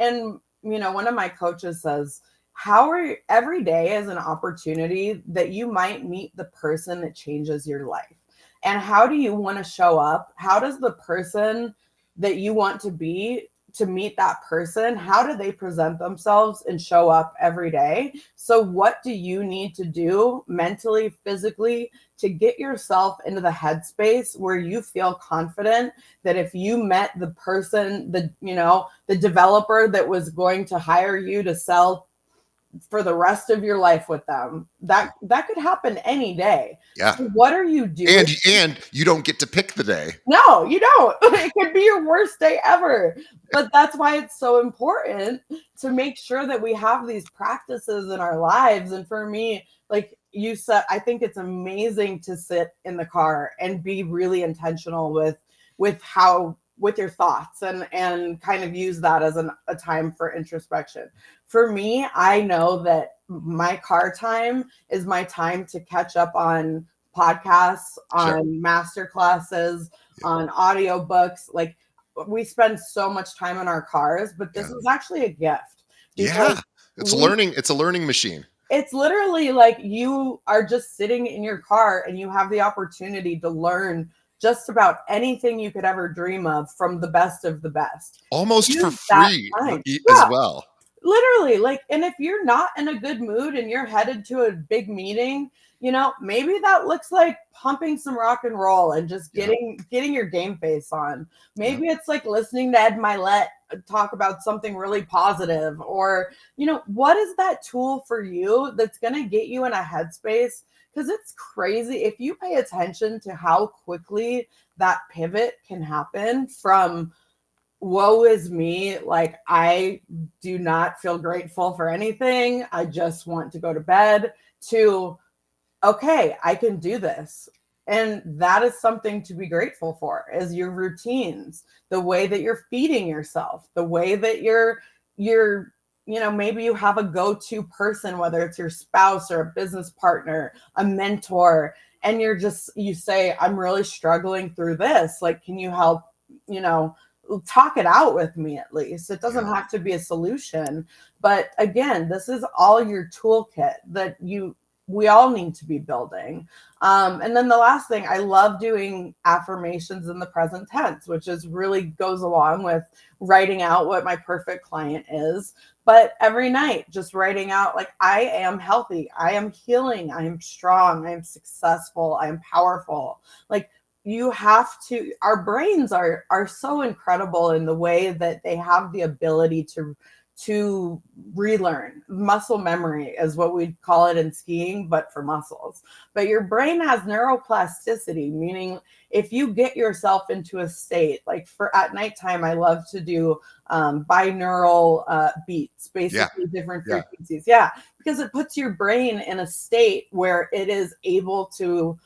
one of my coaches says, how are you, every day is an opportunity that you might meet the person that changes your life. And how do you want to show up? How does the person that you want to be to meet that person, how do they present themselves and show up every day? So what do you need to do mentally, physically to get yourself into the headspace where you feel confident that if you met the person, the developer that was going to hire you to sell for the rest of your life with them, that could happen any day. Yeah. So what are you doing? And you don't get to pick the day. No, you don't. It could be your worst day ever. But that's why it's so important to make sure that we have these practices in our lives. And for me, like you said, I think it's amazing to sit in the car and be really intentional with your thoughts, and kind of use that as a time for introspection. For me, I know that my car time is my time to catch up on podcasts, Sure. on master classes, on audiobooks. Like we spend so much time in our cars, but this Yeah. is actually a gift because Yeah. we It's a learning machine. it's literally like you are just sitting in your car and you have the opportunity to learn just about anything you could ever dream of from the best of the best. Almost for Use that free time. as Yeah, well. literally, like, and if you're not in a good mood and you're headed to a big meeting, maybe that looks like pumping some rock and roll and just Yeah. getting your game face on. Yeah. Maybe it's like listening to Ed Milet talk about something really positive, or what is that tool for you that's going to get you in a headspace? Because it's crazy if you pay attention to how quickly that pivot can happen from woe is me, like I do not feel grateful for anything, I just want to go to bed, to okay, I can do this. And that is something to be grateful for, is your routines, the way that you're feeding yourself, the way that you're maybe you have a go-to person, whether it's your spouse or a business partner, a mentor, and you say, I'm really struggling through this, like can you help, you know talk it out with me. At least it doesn't Yeah. have to be a solution, but again, this is all your toolkit that we all need to be building. And then the last thing, I love doing affirmations in the present tense, which is really goes along with writing out what my perfect client is. But every night, just writing out like, I am healthy, I am healing, I am strong, I am successful, I am powerful. Like you have to, our brains are so incredible in the way that they have the ability to relearn. Muscle memory is what we call it in skiing, but for muscles. But your brain has neuroplasticity, meaning if you get yourself into a state, like for at nighttime, I love to do binaural beats, Yeah. basically different Yeah. frequencies. Yeah, because it puts your brain in a state where it is able to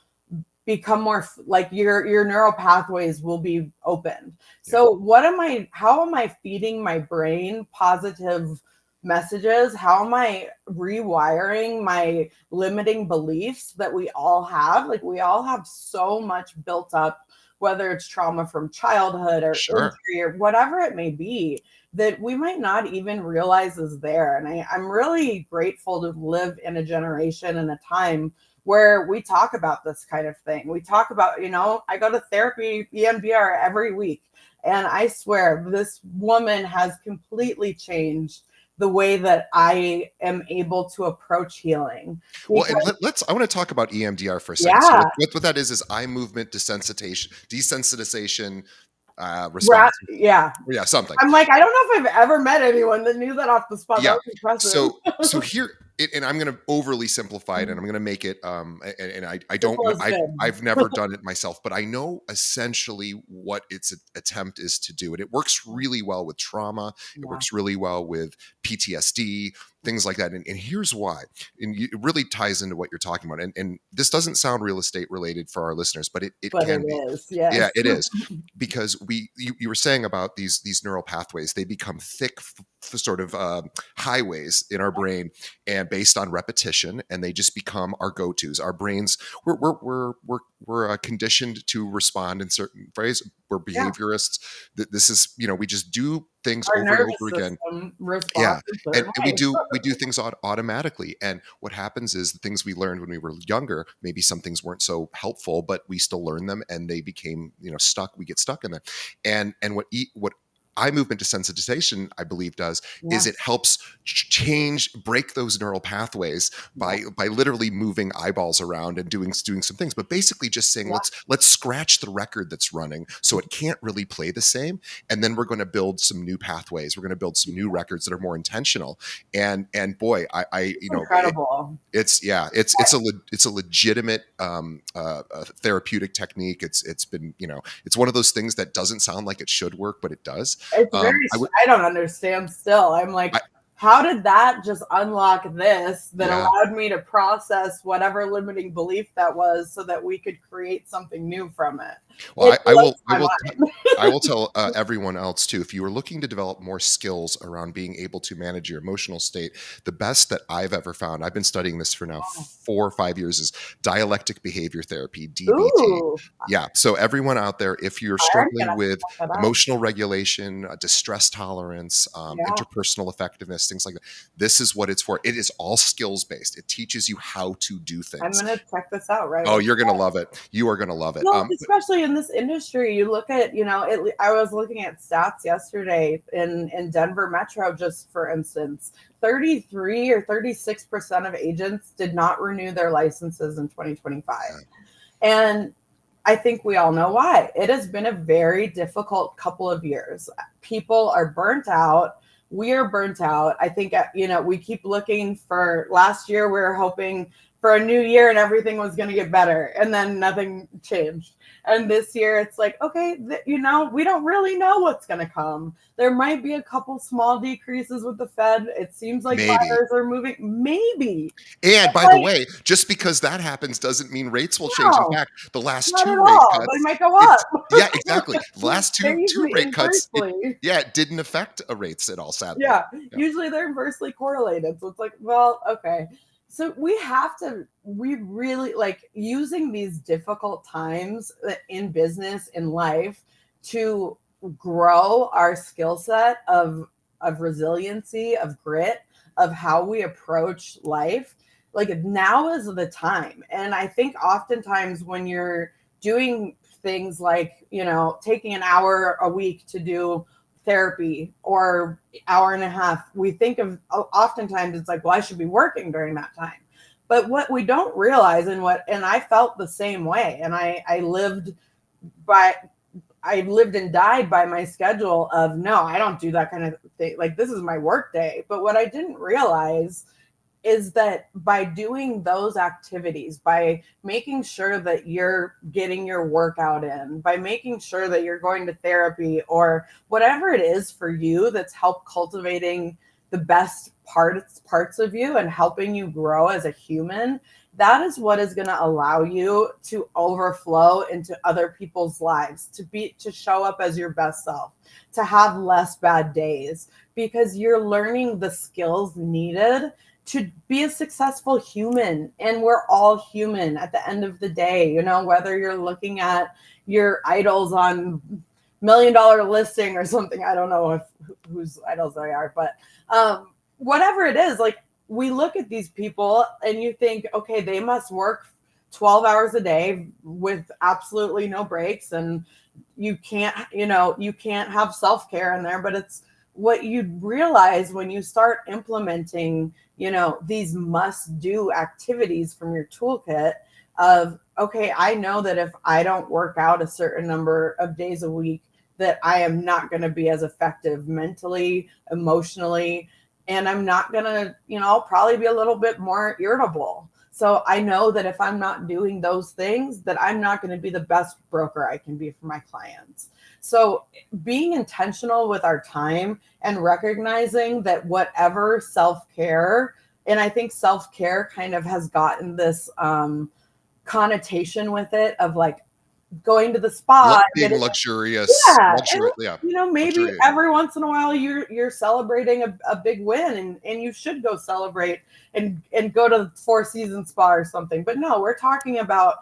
become more like your neural pathways will be opened. Yeah. So how am I feeding my brain positive messages? How am I rewiring my limiting beliefs that we all have? Like we all have so much built up, whether it's trauma from childhood or Sure. injury or whatever it may be, that we might not even realize is there. And I'm really grateful to live in a generation and a time where we talk about this kind of thing. We talk about, I go to therapy, EMDR every week. And I swear this woman has completely changed the way that I am able to approach healing. Well, and Because, I want to talk about EMDR for a second. So yeah, what that is eye movement desensitization response. yeah. Yeah, something. I'm like, I don't know if I've ever met anyone that knew that off the spot. That Yeah. was impressive. So here, and I'm going to overly simplify it, and I'm going to make it. And I don't Simple know. as good. I've never done it myself, but I know essentially what its attempt is to do, and it works really well with trauma. It Yeah, works really well with PTSD, things like that. And here's why. And it really ties into what you're talking about. And this doesn't sound real estate related for our listeners, but it but it can be. is. Yes. Yeah, it is, because you were saying about these neural pathways, they become thick sort of highways in our brain, and based on repetition, and they just become our go-to's. Our brains, we're conditioned to respond in certain ways. We're Yeah. behaviorists. This is, we just do things Our over and nervous over again. system responds Yeah, in and certain we ways. do things automatically, and what happens is the things we learned when we were younger, maybe some things weren't so helpful, but we still learn them, and they became, stuck. We get stuck in them, and what eye movement desensitization, I believe, does is Yeah. it helps break those neural pathways Yeah. by literally moving eyeballs around and doing some things, but basically just saying, Yeah. let's scratch the record that's running so it can't really play the same, and then we're going to build some new pathways. We're going to build some new records that are more intentional. And boy, It's incredible. it's a legitimate therapeutic technique. It's been, it's one of those things that doesn't sound like it should work, but it does. It's um very, I would I don't understand still. I'm like, I, how did that just unlock this that yeah. allowed me to process whatever limiting belief that was so that we could create something new from it? Well, It I blows will. my mind. I will tell everyone else too. If you are looking to develop more skills around being able to manage your emotional state, the best that I've ever found, I've been studying this for now 4 or 5 years, is dialectic behavior therapy (DBT). Ooh, Yeah. So everyone out there, if you're I already struggling gotta with check that out. emotional regulation, distress tolerance, Yeah, interpersonal effectiveness, things like that, this is what it's for. It is all skills based. It teaches you how to do I'm things. gonna check this out right Oh, away. you're gonna love it. You are gonna love it. Well, especially in this industry, you look at, I was looking at stats yesterday in Denver Metro, just for instance, 33 or 36% of agents did not renew their licenses in 2025. And I think we all know why. It has been a very difficult couple of years. People are burnt out. We are burnt out. I think, we keep looking for last year, we were hoping for a new year and everything was going to get better. And then nothing changed. And this year it's like, okay, we don't really know what's going to come. There might be a couple small decreases with the Fed. It seems like Maybe. buyers are moving. Maybe. And by the Like, way, just because that happens doesn't mean rates will change. In no, fact, the last not at two rate all. They cuts, might go it's up. yeah, exactly. The last They're two usually rate cuts, inversely. it didn't affect rates at all, sadly. Yeah, Yeah. usually they're inversely correlated. So it's like, well, okay. So we really like using these difficult times in business, in life, to grow our skill set of resiliency, of grit, of how we approach life. Like now is the time. And I think oftentimes when you're doing things like, taking an hour a week to do therapy or hour and a half, we think of oftentimes it's like, well, I should be working during that time. But what we don't realize, and I felt the same way, and I lived by I lived and died by my schedule of no, I don't do that kind of thing. Like this is my work day. But what I didn't realize is that by doing those activities, by making sure that you're getting your workout in, by making sure that you're going to therapy or whatever it is for you that's helped cultivating the best parts of you and helping you grow as a human, that is what is going to allow you to overflow into other people's lives, to show up as your best self, to have less bad days, because you're learning the skills needed to be a successful human. And we're all human at the end of the day, you know, whether you're looking at your idols on $1 million listing or something. I don't know if whose idols they are, but whatever it is, like we look at these people and you think, okay, they must work 12 hours a day with absolutely no breaks, and you can't, you can't have self-care in there. But it's what you realize when you start implementing, these must do activities from your toolkit of, okay, I know that if I don't work out a certain number of days a week, that I am not going to be as effective mentally, emotionally, and I'm not going to, I'll probably be a little bit more irritable. So I know that if I'm not doing those things, that I'm not going to be the best broker I can be for my clients. So being intentional with our time and recognizing that whatever self-care, and I think self-care kind of has gotten this connotation with it of like going to the spa, Being getting, luxurious, yeah, and luxury, yeah, maybe luxuriating. every once in a while you're celebrating a big win, and you should go celebrate and go to the Four Seasons spa or something. But no, we're talking about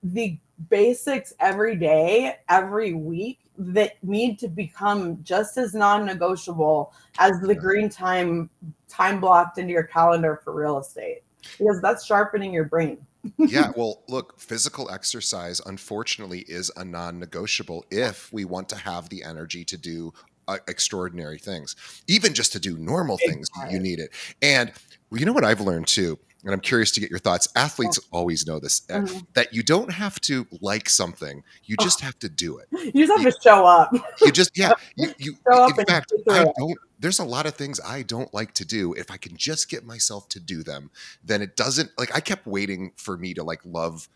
the basics every day, every week that need to become just as non-negotiable as the green time blocked into your calendar for real estate, because that's sharpening your brain. Yeah, well, look, physical exercise, unfortunately, is a non-negotiable if we want to have the energy to do extraordinary things. Even just to do normal Big things, you time. need it. And well, you know what I've learned too, and I'm curious to get your thoughts. Athletes always know this, Mhm. that you don't have to like something; you just have to do it. You just have to show up. You just, yeah, you Show in up and fact, get I through it. don't there's a lot of things I don't like to do. If I can just get myself to do them, then it doesn't, like, I kept waiting for me to like love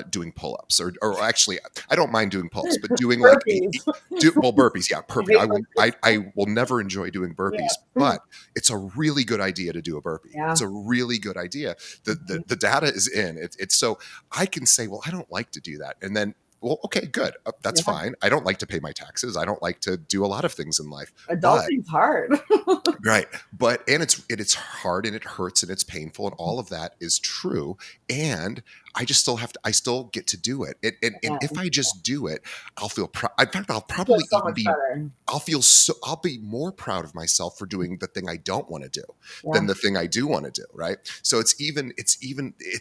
doing pull-ups, or actually I don't mind doing pull-ups, but doing like Burpees. burpees, yeah, I perfect. hate burpees. I will never enjoy doing burpees, Yeah. but it's a really good idea to do a burpee. Yeah. It's a really good idea. The Mhm. the data is in. It's so I can say, well, I don't like to do that. And then, well, okay, good. That's Yeah. fine. I don't like to pay my taxes. I don't like to do a lot of things in life. But Adulting's hard. right, but and it's hard and it hurts and it's painful and all of that is true. And I just still have to. I still get to do it. And Yeah. if I just do it, I'll feel proud. In fact, I'll You feel probably so even much be. better. I'll feel so. I'll be more proud of myself for doing the thing I don't want to do Yeah. than the thing I do want to do. Right. So it's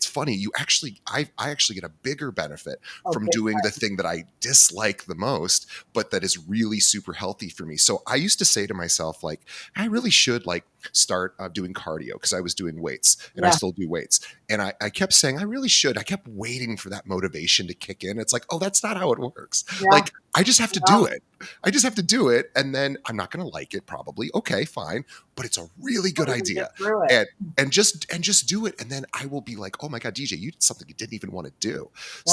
funny. I actually get a bigger benefit Oh, from big doing the time. thing that I dislike the most, but that is really super healthy for me. So I used to say to myself, like, I really should like start doing cardio because I was doing weights and I Yeah. still do weights. And I kept saying, I really should. I kept waiting for that motivation to kick in. It's like, oh, that's not how it works. Yeah. Like, I just have to do No. it. I just have to do it. And then I'm not going to like it probably. Okay, fine. But it's a really But good we can idea. get through it. And just do it. And then I will be like, oh my God, DJ, you did something you didn't even want to do. Yeah.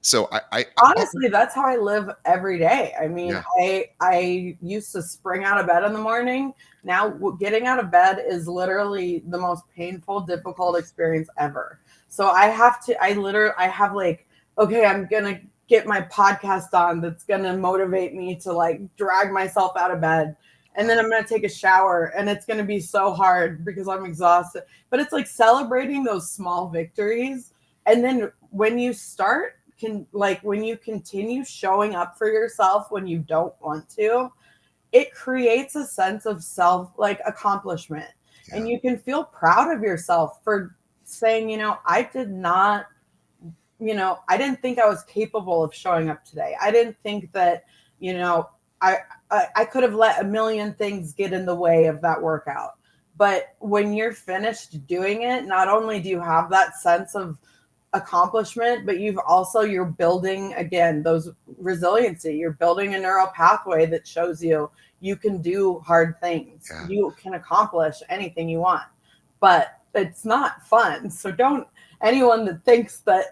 So Honestly, that's how I live every day. I mean, yeah. I used to spring out of bed in the morning. Now getting out of bed is literally the most painful, difficult experience ever. So I have like, okay, I'm gonna get my podcast on that's gonna motivate me to like drag myself out of bed. And then I'm gonna take a shower, and it's gonna be so hard because I'm exhausted. But it's like celebrating those small victories. And then when you start, when you continue showing up for yourself when you don't want to, it creates a sense of self, like accomplishment. And Yeah. you can feel proud of yourself for saying, I did not, I didn't think I was capable of showing up today. I didn't think that, you know, I, I could have let a million things get in the way of that workout. But when you're finished doing it, not only do you have that sense of accomplishment, but you're building again those resiliency. You're building a neural pathway that shows you can do hard things. Yeah. You can accomplish anything you want, but it's not fun. So don't anyone that thinks that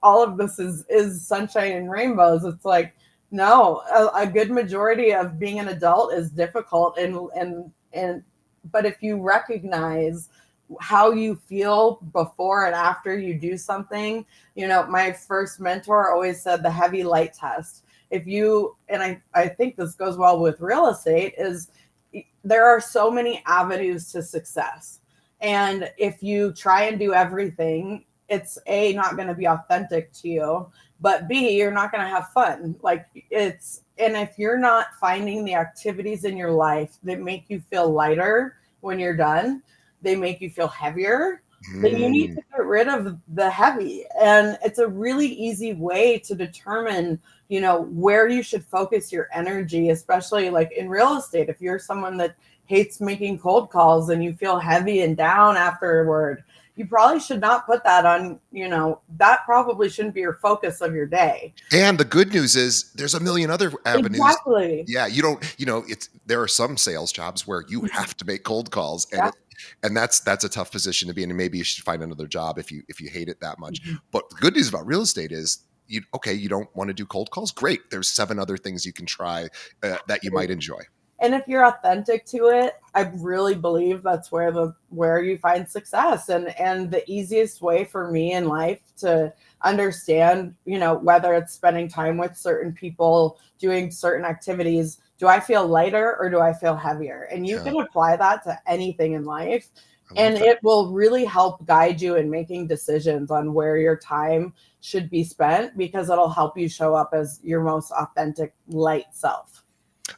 all of this is sunshine and rainbows. It's like no, a good majority of being an adult is difficult, and but if you recognize how you feel before and after you do something, my first mentor always said the heavy light test. If you, and I think this goes well with real estate, is there are so many avenues to success. And if you try and do everything, it's A, not going to be authentic to you, but B, you're not going to have fun. And if you're not finding the activities in your life that make you feel lighter when you're done, they make you feel heavier, then you need to get rid of the heavy. And it's a really easy way to determine, where you should focus your energy, especially like in real estate. If you're someone that hates making cold calls and you feel heavy and down afterward, you probably should not put that on, that probably shouldn't be your focus of your day. And the good news is there's a million other avenues. Exactly. Yeah, you don't, there are some sales jobs where you have to make cold calls, Yeah. and that's a tough position to be in, and maybe you should find another job if you hate it that much. Mhm. But the good news about real estate is you don't want to do cold calls? Great. There's 7 other things you can try that you might enjoy. And if you're authentic to it, I really believe that's where you find success. And the easiest way for me in life to understand, whether it's spending time with certain people, doing certain activities, do I feel lighter or do I feel heavier? And you Yeah. can apply that to anything in life. I love And that. it will really help guide you in making decisions on where your time should be spent, because it'll help you show up as your most authentic light self.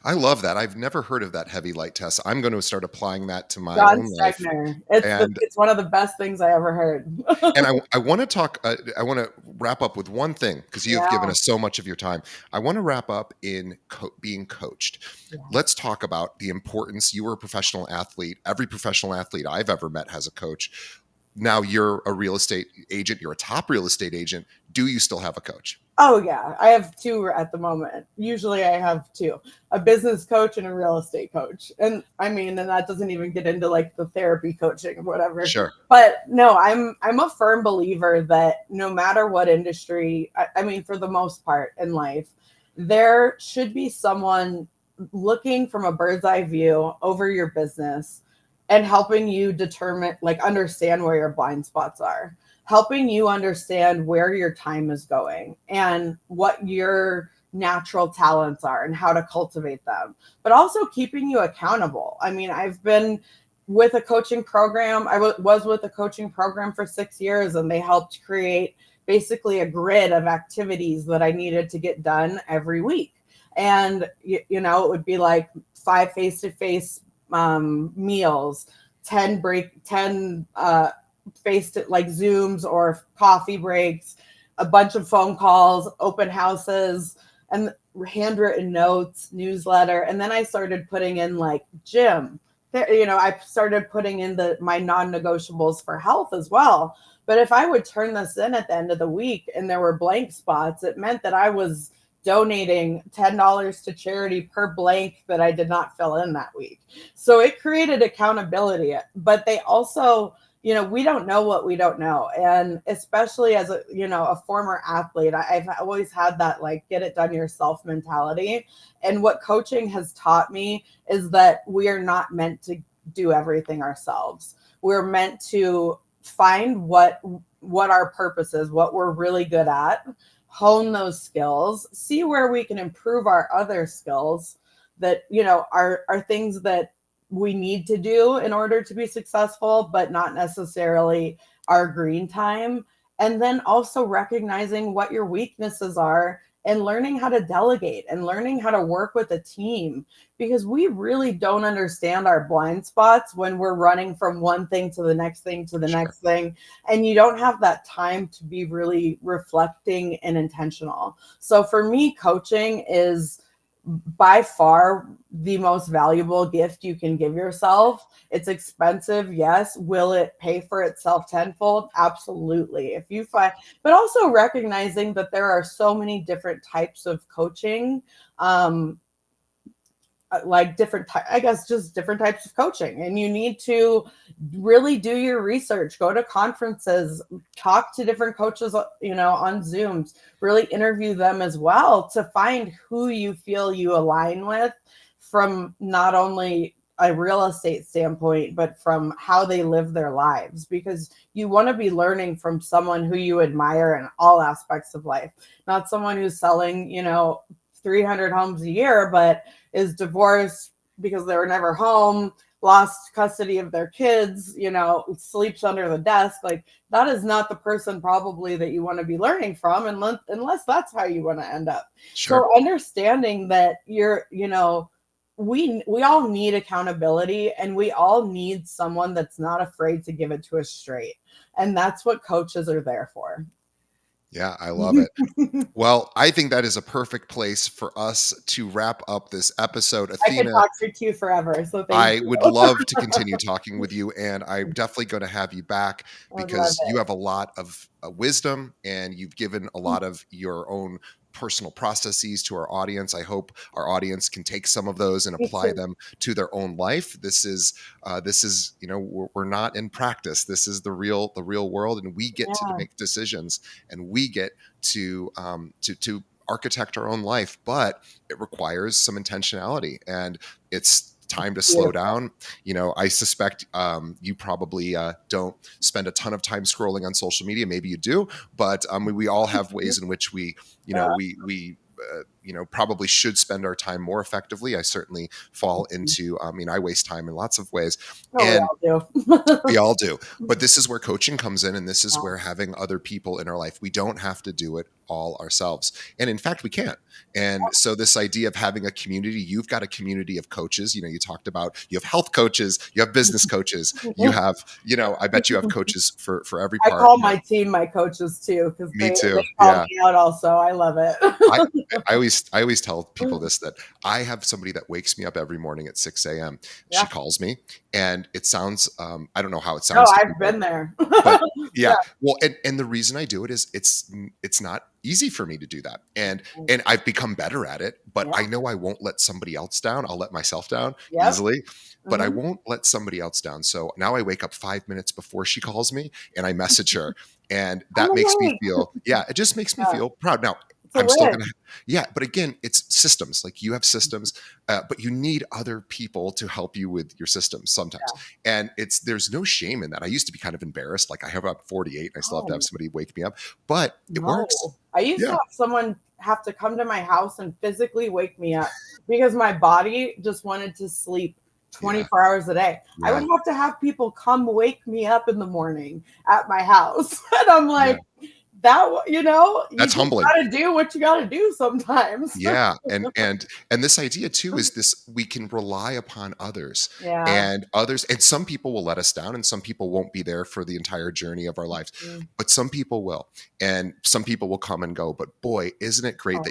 I love that. I've never heard of that heavy light test. I'm going to start applying that to my John own life. Stegner. And It's one of the best things I ever heard. I want to talk. I want to wrap up with one thing because you have given Yeah. us so much of your time. I want to wrap up in being coached. Let's talk about the importance. You were a professional athlete. Every professional athlete I've ever met has a coach. Now you're a real estate agent. You're a top real estate agent. Do you still have a coach? Oh yeah, I have 2 at the moment. Usually I have 2, a business coach and a real estate coach. And and that doesn't even get into like the therapy coaching or whatever. Sure. But no, I'm a firm believer that no matter what industry, for the most part in life, there should be someone looking from a bird's eye view over your business and helping you understand where your blind spots are, helping you understand where your time is going and what your natural talents are and how to cultivate them, but also keeping you accountable. I've been with a coaching program. I was with a coaching program for 6 years, and they helped create basically a grid of activities that I needed to get done every week. And, it would be like 5 face-to-face meals, 10 faced it like Zooms or coffee breaks, a bunch of phone calls, open houses, and handwritten notes, newsletter. And then I started putting in like gym. I started putting in my non-negotiables for health as well. But if I would turn this in at the end of the week and there were blank spots, it meant that I was donating $10 to charity per blank that I did not fill in that week. So it created accountability. But they also, we don't know what we don't know. And especially as a former athlete, I've always had that like get it done yourself mentality. And what coaching has taught me is that we are not meant to do everything ourselves. We're meant to find what our purpose is, what we're really good at, hone those skills, see where we can improve our other skills that, are things that we need to do in order to be successful, but not necessarily our green time. And then also recognizing what your weaknesses are and learning how to delegate and learning how to work with a team, because we really don't understand our blind spots when we're running from one thing to the next thing to the Sure. next thing. And you don't have that time to be really reflecting and intentional. So for me, coaching is by far the most valuable gift you can give yourself. It's expensive, yes. Will it pay for itself tenfold? Absolutely. If you find, but also recognizing that there are so many different types of coaching. Um, like I guess just different types of coaching, and you need to really do your research, go to conferences, talk to different coaches, on Zooms, really interview them as well to find who you feel you align with, from not only a real estate standpoint, but from how they live their lives, because you want to be learning from someone who you admire in all aspects of life, not someone who's selling 300 homes a year, but is divorced because they were never home, lost custody of their kids, sleeps under the desk. Like, that is not the person probably that you want to be learning from, unless that's how you want to end up. Sure. So understanding that we all need accountability, and we all need someone that's not afraid to give it to us straight. And that's what coaches are there for. Yeah, I love it. Well, I think that is a perfect place for us to wrap up this episode. I could Athena, talk to you forever, so thank I you. would love to continue talking with you, and I'm definitely going to have you back I would love because you have a lot of wisdom and you've given a it. lot of your own personal processes to our audience. I hope our audience can take some of those and Me apply too. them to their own life. This is, we're not in practice. This is the real world, and we get to Yeah, make decisions, and we get to architect our own life, but it requires some intentionality, and it's time to slow beautiful. down. I suspect you probably don't spend a ton of time scrolling on social media. Maybe you do, but we all have ways in which we, Yeah. probably should spend our time more effectively. I certainly fall into, I waste time in lots of ways, Oh, we and all do. we all do. But this is where coaching comes in, and this is Yeah. where having other people in our life, we don't have to do it all ourselves. And in fact, we can't. And so, this idea of having a community, you've got a community of coaches. You talked about you have health coaches, you have business coaches, you have, I bet you have coaches for every I part. call my team my coaches too, because Me they too. call Yeah. me out also. I love it. I I always tell people this, that I have somebody that wakes me up every morning at 6 a.m. She Yeah. calls me, and it sounds, I don't know how it No, sounds to I've people, been there. but Yeah. yeah, well, and the reason I do it is it's not easy for me to do that, and I've become better at it, but Yeah. I know I won't let somebody else down. I'll let myself down Yep. easily, but I Hmm. won't let somebody else down. So now I wake up 5 minutes before she calls me, and I message her, and I'm that makes me awake. feel, yeah, it just makes me Yeah. feel proud. Now It's a I'm still win. gonna, yeah, but again, it's systems. Like, you have systems, but you need other people to help you with your systems sometimes. Yeah. And there's no shame in that. I used to be kind of embarrassed. Like, I have about 48 and I still have to have Oh, somebody wake me up, but it works. no. I used to Yeah. have someone have to come to my house and physically wake me up because my body just wanted to sleep Yeah. 24 hours a day. I would Yeah. have people come wake me up in the morning at my house. And I'm Yeah. like, you That's just humbling. got to do what you got to do sometimes. Yeah, and this idea too is this: we can rely upon others, Yeah. and some people will let us down, and some people won't be there for the entire journey of our lives, Mm. but some people will, and some people will come and go. But boy, isn't it great Oh,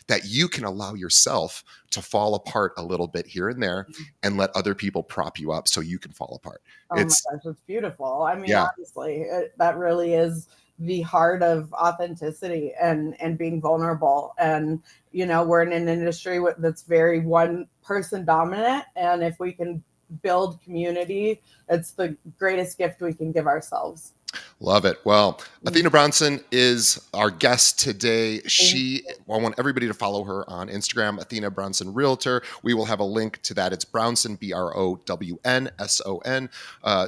that you can allow yourself to fall apart a little bit here and there, and let other people prop you up so you can fall apart. oh my It's gosh, it's beautiful. I mean, Yeah, honestly, that really is the heart of authenticity and being vulnerable. And we're in an industry that's very one person dominant, and if we can build community, it's the greatest gift we can give ourselves. love it. Well, Mm. Athena Brownson is our guest today. Thank I want everybody to follow her on Instagram, Athena Brownson Realtor. We will have a link to that. It's Brownson, Brownson.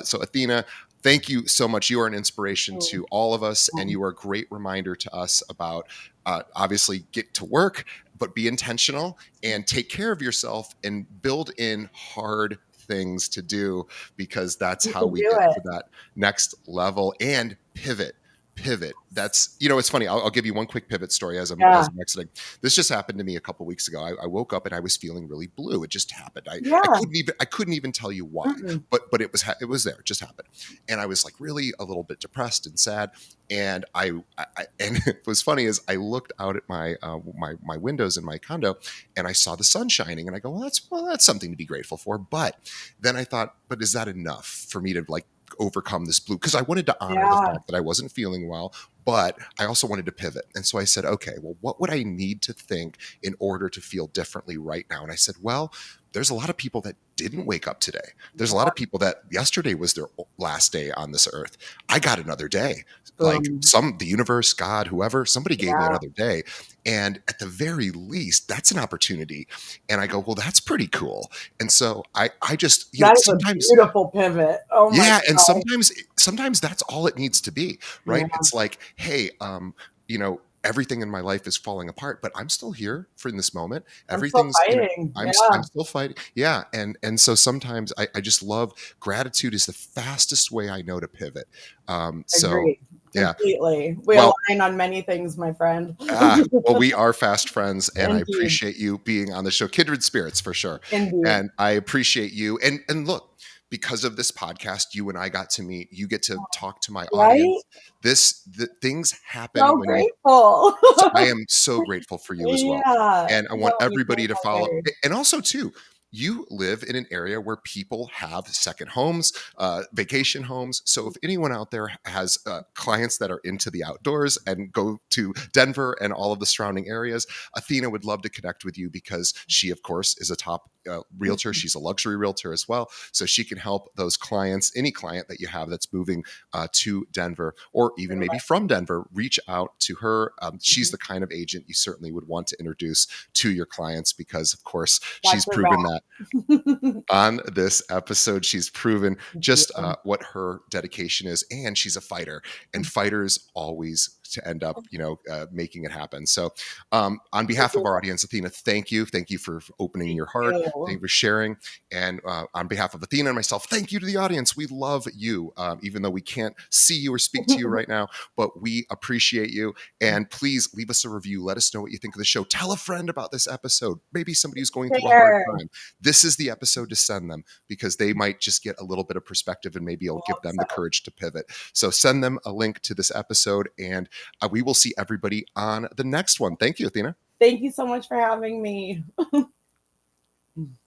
So, Athena, thank you so much. You are an inspiration you. to all of us, and you are a great reminder to us about, obviously, get to work, but be intentional and take care of yourself and build in hard things to do, because that's You how can we do get it. to that next level and pivot. pivot. That's, you know, it's funny. I'll give you one quick pivot story as Yeah. I'm exiting. This just happened to me a couple weeks ago. I woke up and I was feeling really blue. It just happened. Yeah. I couldn't even tell you why, Mm-mm. but it was there. It just happened, and I was like really a little bit depressed and sad. And and it was funny as I looked out at my windows in my condo, and I saw the sun shining, and I go, well, that's something to be grateful for. But then I thought, but is that enough for me to like overcome this blue? Because I wanted to honor the Yeah. fact that I wasn't feeling well, but I also wanted to pivot. And so I said, okay, well, what would I need to think in order to feel differently right now? And I said, well, there's a lot of people that didn't wake up today. There's a lot of people that yesterday was their last day on this earth. I got another day. Like Boom. the universe, God, whoever, somebody gave me Yeah. another day. And at the very least, that's an opportunity. And I go, well, that's pretty cool. And so I just, you know, That is a sometimes, beautiful pivot. Oh my yeah, and God. sometimes that's all it needs to be, right? Yeah. It's like, hey, you know, everything in my life is falling apart, but I'm still here for in this moment. I'm still Everything's, you know, fighting. Yeah. I'm still fighting. Yeah, and so sometimes I just love gratitude is the fastest way I know to pivot. So Agreed. yeah, Completely. We well, align on many things, my friend. well, we are fast friends, and I Indeed. appreciate you being on the show. Kindred spirits for sure. Indeed. And I appreciate you. And look, because of this podcast, you and I got to meet. You get to talk to my Right? audience. The things happen So when you grateful. so I am so grateful for you as well. Yeah. And I want No, we everybody both to are follow. wired. And also, too, you live in an area where people have second homes, vacation homes. So if anyone out there has clients that are into the outdoors and go to Denver and all of the surrounding areas, Athena would love to connect with you because she, of course, is a top realtor. She's a luxury realtor as well. So she can help those clients, any client that you have that's moving to Denver or even maybe from Denver, reach out to her. She's the kind of agent you certainly would want to introduce to your clients because, of course, she's That's her proven that back. on this episode. She's proven Thank just you. what her dedication is, and she's a fighter. And fighters always to end up, you know, making it happen. So, on behalf of our audience, Athena, thank you for opening Thank your heart. Thank you you. for sharing. And on behalf of Athena and myself, thank you to the audience. We love you, even though we can't see you or speak to you right now, but we appreciate you. And please leave us a review. Let us know what you think of the show. Tell a friend about this episode. Maybe somebody who's going through a hard Share. time. This is the episode to send them because they might just get a little bit of perspective and maybe it'll give Hope them so. the courage to pivot. So send them a link to this episode and we will see everybody on the next one. Thank you, Athena. Thank you so much for having me.